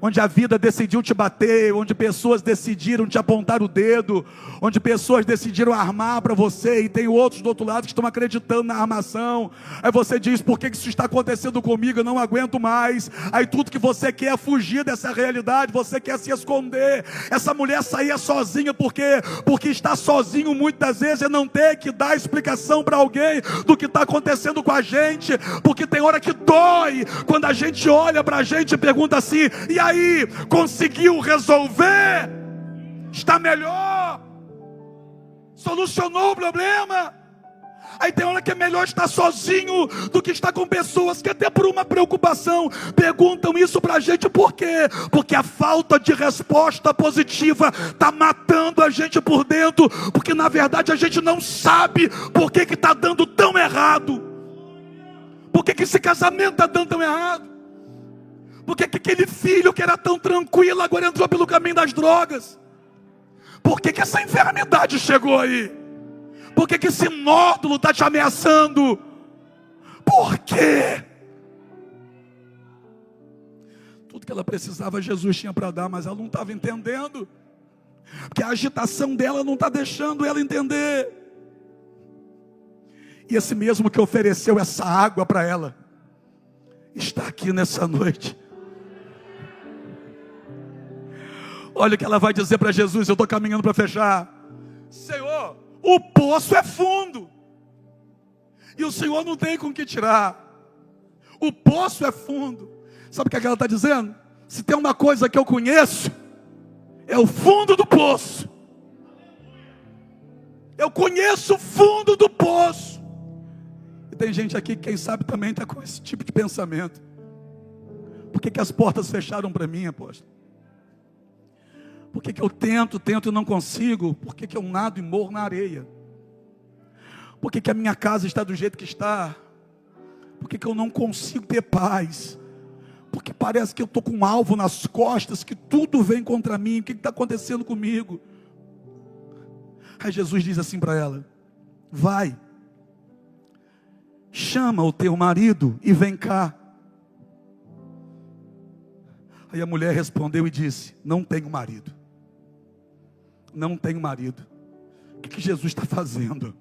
Onde a vida decidiu te bater, onde pessoas decidiram te apontar o dedo, onde pessoas decidiram armar para você, e tem outros do outro lado que estão acreditando na armação. Aí você diz: por que isso está acontecendo comigo? Eu não aguento mais. Aí tudo que você quer é fugir dessa realidade, você quer se esconder. Essa mulher saía sozinha porque estar sozinho muitas vezes é não ter que dar explicação para alguém do que está acontecendo com a gente, porque tem hora que dói, quando a gente olha para a gente e pergunta assim: e aí? Conseguiu resolver? Está melhor? Solucionou o problema? Aí tem hora que é melhor estar sozinho do que estar com pessoas que até por uma preocupação perguntam isso pra gente. Por quê? Porque a falta de resposta positiva está matando a gente por dentro, porque na verdade a gente não sabe por que está dando tão errado. Por que esse casamento está dando tão errado? Por que aquele filho que era tão tranquilo agora entrou pelo caminho das drogas? Por que essa enfermidade chegou aí? Por que esse nódulo está te ameaçando? Por quê? Tudo que ela precisava Jesus tinha para dar, mas ela não estava entendendo. Porque a agitação dela não está deixando ela entender. E esse mesmo que ofereceu essa água para ela está aqui nessa noite. Olha o que ela vai dizer para Jesus. Eu estou caminhando para fechar. Senhor, o poço é fundo e o Senhor não tem com que tirar. O poço é fundo. Sabe o que ela está dizendo? Se tem uma coisa que eu conheço, é o fundo do poço. Eu conheço o fundo do poço. E tem gente aqui que quem sabe também está com esse tipo de pensamento. Por que as portas fecharam para mim, apóstolo? Por que eu tento e não consigo? Por que eu nado e morro na areia? Por que a minha casa está do jeito que está? Por que eu não consigo ter paz? Porque parece que eu estou com um alvo nas costas, que tudo vem contra mim. O que está acontecendo comigo? Aí Jesus diz assim para ela: vai, chama o teu marido e vem cá. Aí a mulher respondeu e disse: não tenho marido. Não tenho marido. O que Jesus está fazendo?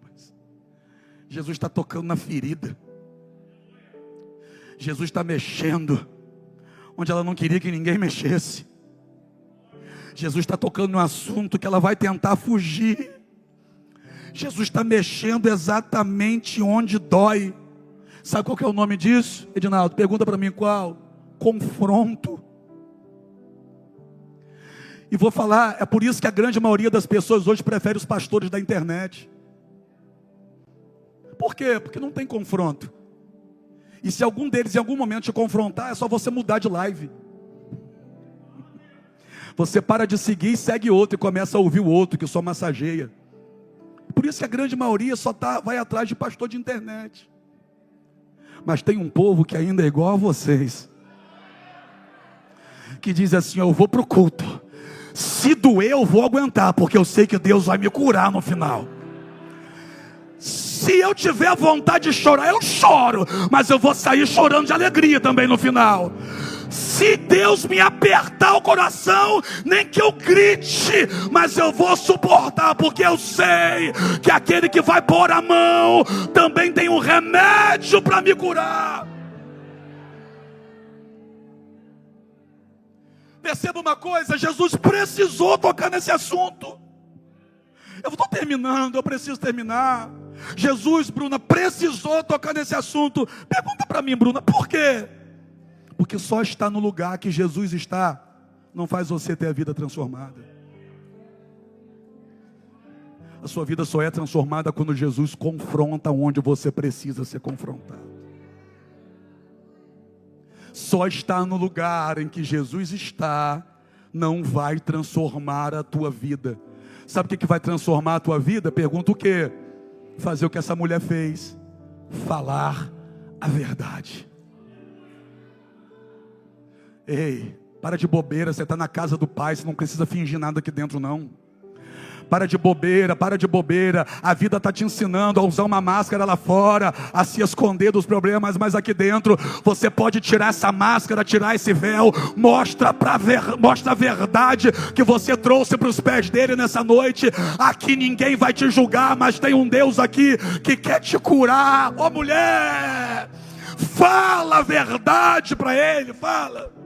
Jesus está tocando na ferida. Jesus está mexendo onde ela não queria que ninguém mexesse. Jesus está tocando no assunto que ela vai tentar fugir. Jesus está mexendo exatamente onde dói. Sabe qual que é o nome disso, Edinaldo? Pergunta para mim qual? Confronto. E vou falar, é por isso que a grande maioria das pessoas hoje prefere os pastores da internet. Por quê? Porque não tem confronto. E se algum deles em algum momento te confrontar, é só você mudar de live. Você para de seguir e segue outro e começa a ouvir o outro que só massageia. Por isso que a grande maioria só vai atrás de pastor de internet. Mas tem um povo que ainda é igual a vocês, que diz assim: eu vou para o culto, se doer eu vou aguentar, porque eu sei que Deus vai me curar no final. Se eu tiver vontade de chorar, eu choro, mas eu vou sair chorando de alegria também no final. Se Deus me apertar o coração, nem que eu grite, mas eu vou suportar, porque eu sei que aquele que vai pôr a mão também tem um remédio para me curar. Perceba uma coisa, Jesus precisou tocar nesse assunto. Eu estou terminando, eu preciso terminar. Jesus, Bruna, precisou tocar nesse assunto. Pergunta para mim, Bruna, por quê? Porque só estar no lugar que Jesus está não faz você ter a vida transformada. A sua vida só é transformada quando Jesus confronta onde você precisa ser confrontado. Só estar no lugar em que Jesus está não vai transformar a tua vida. Sabe o que vai transformar a tua vida? Pergunta o quê? Fazer o que essa mulher fez. Falar a verdade. Ei, para de bobeira, você está na casa do Pai, você não precisa fingir nada aqui dentro não. Para de bobeira, para de bobeira. A vida está te ensinando a usar uma máscara lá fora, a se esconder dos problemas, mas aqui dentro você pode tirar essa máscara, tirar esse véu. Mostra a verdade que você trouxe para os pés dele nessa noite. Aqui ninguém vai te julgar, mas tem um Deus aqui que quer te curar. Ô mulher, fala a verdade para ele, fala.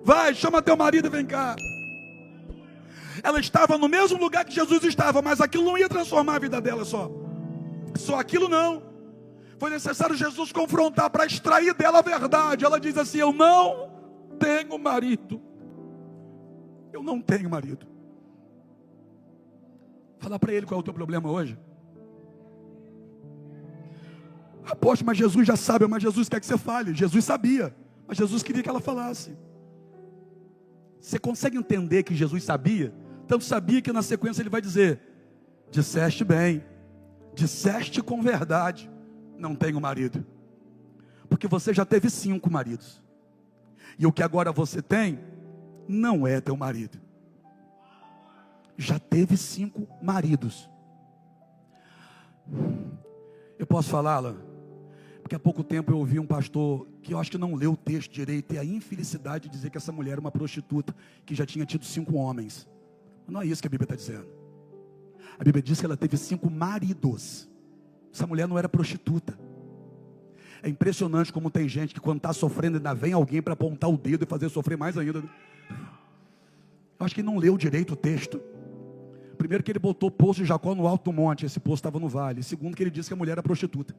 Vai, chama teu marido e vem cá. Ela estava no mesmo lugar que Jesus estava, mas aquilo não ia transformar a vida dela só. Só aquilo não. Foi necessário Jesus confrontar para extrair dela a verdade. Ela diz assim: eu não tenho marido. Eu não tenho marido. Fala para ele qual é o teu problema hoje. Apóstolo, mas Jesus já sabe, mas Jesus quer que você fale. Jesus sabia, mas Jesus queria que ela falasse. Você consegue entender que Jesus sabia? Tanto sabia que na sequência ele vai dizer: disseste bem, disseste com verdade, não tenho marido. Porque você já teve 5 maridos, e o que agora você tem, não é teu marido. Já teve 5 maridos. Eu posso falá-la? Porque há pouco tempo eu ouvi um pastor que eu acho que não leu o texto direito, e a infelicidade de dizer que essa mulher era uma prostituta, que já tinha tido 5 homens. Não é isso que a Bíblia está dizendo. A Bíblia diz que ela teve 5 maridos. Essa mulher não era prostituta. É impressionante como tem gente que quando está sofrendo ainda vem alguém para apontar o dedo e fazer sofrer mais ainda. Eu acho que ele não leu direito o texto. Primeiro que ele botou o poço de Jacó no alto do monte, esse poço estava no vale. Segundo que ele disse que a mulher era prostituta.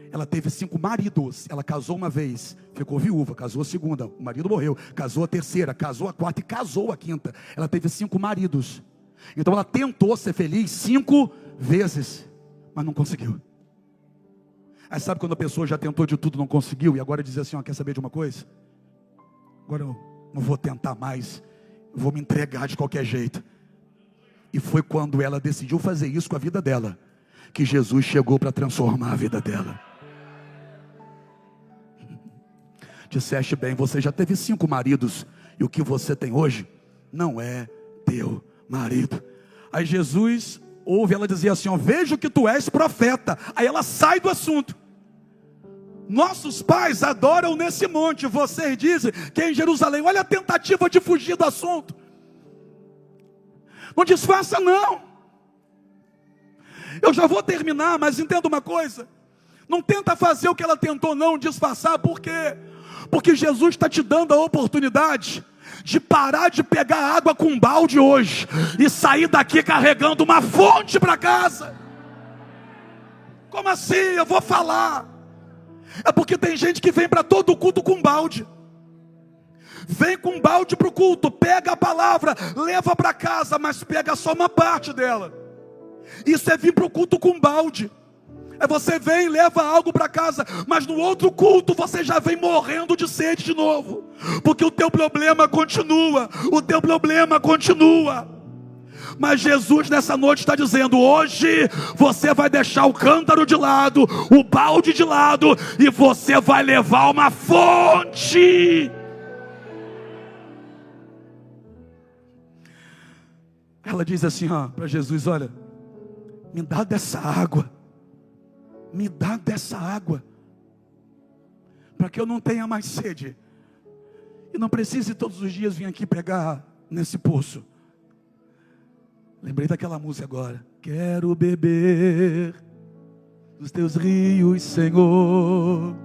Ela teve 5 maridos. Ela casou uma vez, ficou viúva, casou a segunda, o marido morreu, casou a terceira, casou a quarta e casou a quinta. Ela teve 5 maridos. Então ela tentou ser feliz 5 vezes, mas não conseguiu. Aí sabe quando a pessoa já tentou de tudo, não conseguiu, e agora diz assim: ó, quer saber de uma coisa? Agora eu não vou tentar mais, vou me entregar de qualquer jeito. E foi quando ela decidiu fazer isso com a vida dela, que Jesus chegou para transformar a vida dela. Disseste bem, você já teve 5 maridos, e o que você tem hoje não é teu marido. Aí Jesus ouve ela dizer assim: ó, vejo que tu és profeta. Aí ela sai do assunto. Nossos pais adoram nesse monte, vocês dizem que é em Jerusalém. Olha a tentativa de fugir do assunto. Não disfarça não. Eu já vou terminar, mas entenda uma coisa: não tenta fazer o que ela tentou não, disfarçar. Por quê? Porque Jesus está te dando a oportunidade de parar de pegar água com um balde hoje e sair daqui carregando uma fonte para casa. Como assim? Eu vou falar. É porque tem gente que vem para todo culto com balde. Vem com balde para o culto, pega a palavra, leva para casa, mas pega só uma parte dela. Isso é vir para o culto com balde. É você vem, leva algo para casa, mas no outro culto você já vem morrendo de sede de novo. Porque o teu problema continua, o teu problema continua. Mas Jesus nessa noite está dizendo: hoje você vai deixar o cântaro de lado, o balde de lado, e você vai levar uma fonte. Ela diz assim para Jesus: olha, me dá dessa água. Me dá dessa água. para que eu não tenha mais sede e não precise todos os dias vir aqui pregar nesse poço. Lembrei daquela música agora. Quero beber dos teus rios, Senhor,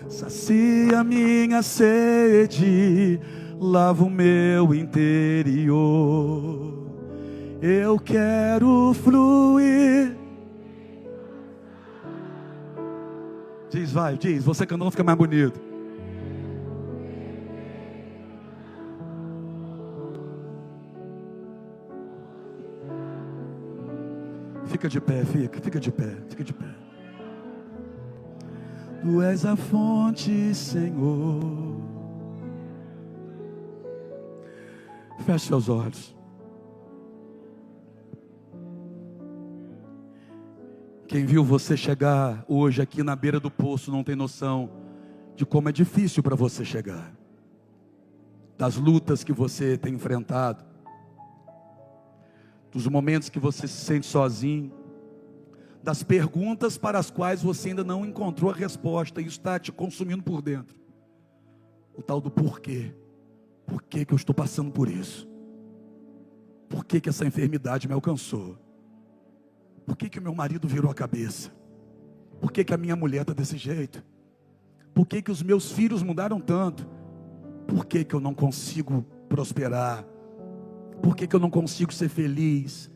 sacia minha sede, lava o meu interior. Eu quero fluir. Diz, vai, diz. Você cantando fica mais bonito. Fica de pé, fica de pé, fica de pé. Tu és a fonte, Senhor. Feche seus olhos. Quem viu você chegar hoje aqui na beira do poço não tem noção de como é difícil para você chegar, das lutas que você tem enfrentado, dos momentos que você se sente sozinho, das perguntas para as quais você ainda não encontrou a resposta, e isso está te consumindo por dentro. O tal do porquê. Por que eu estou passando por isso? Por que essa enfermidade me alcançou? Por que o meu marido virou a cabeça? Por que a minha mulher está desse jeito? Por que os meus filhos mudaram tanto? Por que eu não consigo prosperar? Por que eu não consigo ser feliz?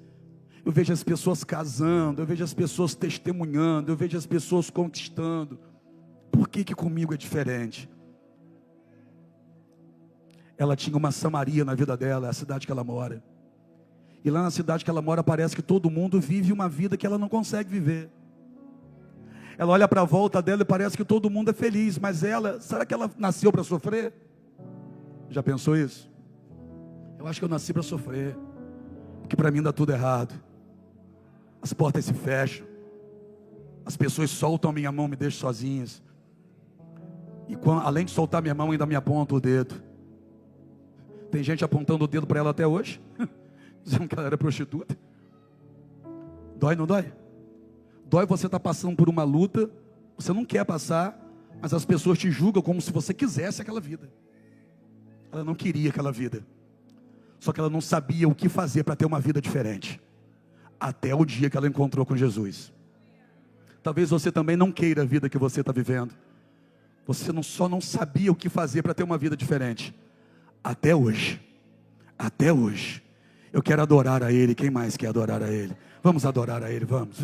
Eu vejo as pessoas casando, eu vejo as pessoas testemunhando, eu vejo as pessoas conquistando. Por que comigo é diferente? Ela tinha uma Samaria na vida dela, a cidade que ela mora. E lá na cidade que ela mora parece que todo mundo vive uma vida que ela não consegue viver. Ela olha para a volta dela e parece que todo mundo é feliz, mas ela, será que ela nasceu para sofrer? Já pensou isso? Eu acho que eu nasci para sofrer, porque para mim dá tudo errado. As portas se fecham, as pessoas soltam a minha mão, me deixam sozinhas. E além de soltar minha mão, ainda me aponta o dedo. Tem gente apontando o dedo para ela até hoje, dizendo que ela era prostituta. Dói, não dói? Dói você estar passando por uma luta, você não quer passar, mas as pessoas te julgam como se você quisesse aquela vida. Ela não queria aquela vida, só que ela não sabia o que fazer para ter uma vida diferente, até o dia que ela encontrou com Jesus. Talvez você também não queira a vida que você está vivendo. Você só não sabia o que fazer para ter uma vida diferente, até hoje. Até hoje. Eu quero adorar a Ele. Quem mais quer adorar a Ele? Vamos adorar a Ele, vamos.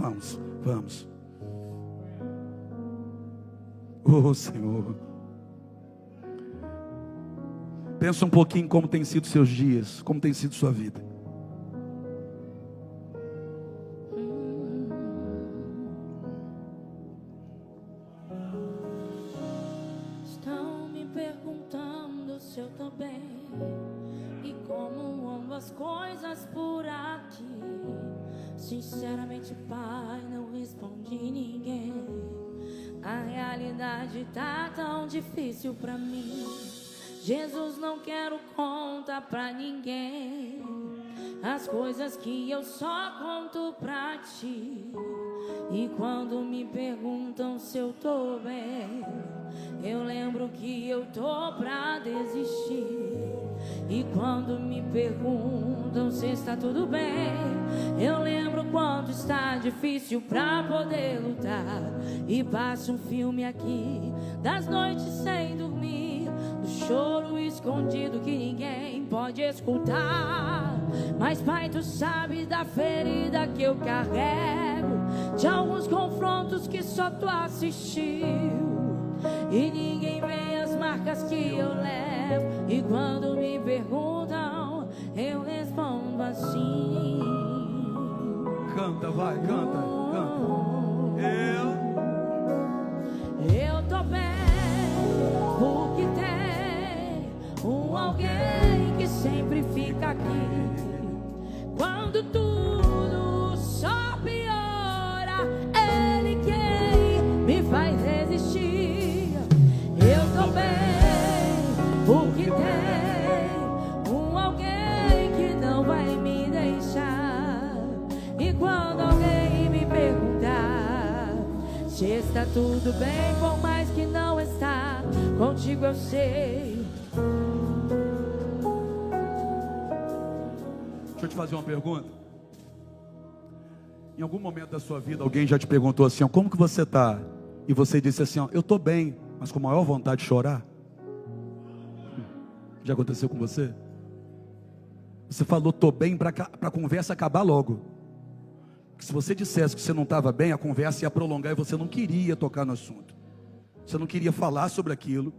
Oh Senhor. Pensa um pouquinho como tem sido seus dias, como tem sido sua vida. Estão me perguntando se eu tô bem e como ando as coisas por aqui. Sinceramente, Pai, não respondi ninguém. A realidade tá tão difícil pra mim. Jesus, não quero contar pra ninguém as coisas que eu só conto pra ti. E quando me perguntam se eu tô bem, eu lembro que eu tô pra desistir. E quando me perguntam se está tudo bem, eu lembro quanto está difícil pra poder lutar. E passa um filme aqui das noites sem dormir, do choro escondido que ninguém pode escutar. Mas Pai, Tu sabe da ferida que eu carrego, de alguns confrontos que só Tu assistiu. E ninguém vê as marcas que eu levo. E quando me perguntam, eu respondo assim. Canta, vai, canta. Eu tô bem, porque tem alguém que sempre fica aqui. Quando tudo só piora, Ele quem me faz resistir. Eu tô bem, porque tem alguém que não vai me deixar. E quando alguém me perguntar se está tá tudo bem, por mais que não está. Contigo eu sei. Deixa eu te fazer uma pergunta. Em algum momento da sua vida, alguém já te perguntou assim, ó, como que você está? E você disse assim, ó, eu estou bem, mas com maior vontade de chorar. Já aconteceu com você? Você falou, estou bem, para a conversa acabar logo. Porque se você dissesse que você não estava bem, a conversa ia prolongar e você não queria tocar no assunto. Você não queria falar sobre aquilo,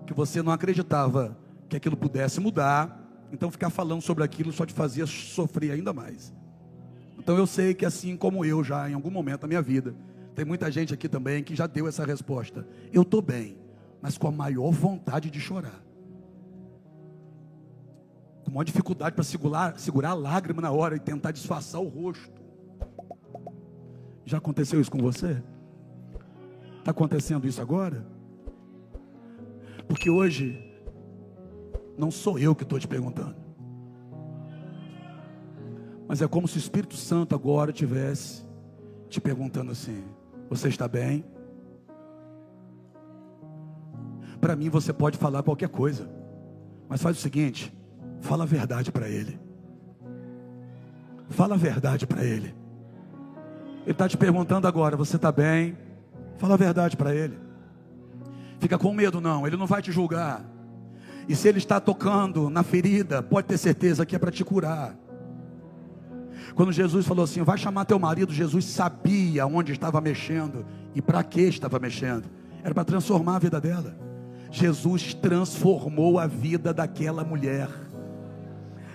que você não acreditava que aquilo pudesse mudar. Então ficar falando sobre aquilo só te fazia sofrer ainda mais. Então eu sei que assim como eu já em algum momento da minha vida, tem muita gente aqui também que já deu essa resposta. Eu estou bem, mas com a maior vontade de chorar. Com maior dificuldade para segurar a lágrima na hora e tentar disfarçar o rosto. Já aconteceu isso com você? Está acontecendo isso agora? Porque hoje não sou eu que estou te perguntando, mas é como se o Espírito Santo agora estivesse te perguntando assim: você está bem? Para mim você pode falar qualquer coisa, mas faz o seguinte, fala a verdade para Ele. Fala a verdade para Ele. Ele está te perguntando agora, você está bem? Fala a verdade para Ele. Fica com medo não, Ele não vai te julgar. E se Ele está tocando na ferida, pode ter certeza que é para te curar. Quando Jesus falou assim, vai chamar teu marido, Jesus sabia onde estava mexendo e para que estava mexendo. Era para transformar a vida dela. Jesus transformou a vida daquela mulher.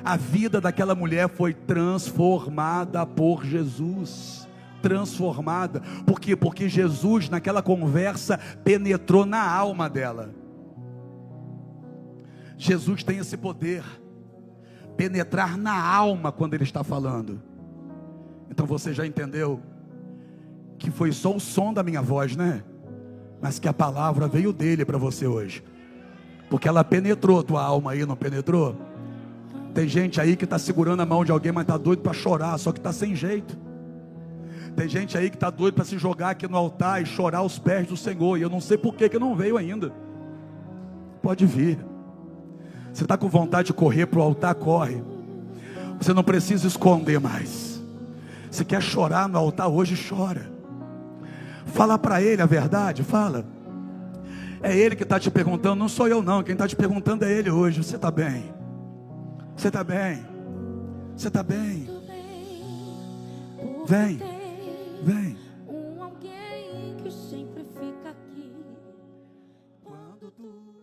A vida daquela mulher foi transformada por Jesus. Transformada. Por quê? Porque Jesus naquela conversa penetrou na alma dela. Jesus tem esse poder, penetrar na alma quando Ele está falando. Então você já entendeu que foi só o som da minha voz, né? Mas que a palavra veio dele para você hoje, porque ela penetrou tua alma aí, não penetrou? Tem gente aí que está segurando a mão de alguém, mas está doido para chorar, só que está sem jeito. Tem gente aí que está doido para se jogar aqui no altar e chorar aos pés do Senhor, e eu não sei por que não veio ainda. Pode vir. Você está com vontade de correr para o altar, corre. Você não precisa esconder mais. Se quer chorar no altar hoje, chora. Fala para Ele a verdade, fala. É Ele que está te perguntando, não sou eu não. Quem está te perguntando é Ele hoje. Você está bem? Você está bem? Você está bem? Vem, vem. Um alguém que sempre fica aqui Quando tu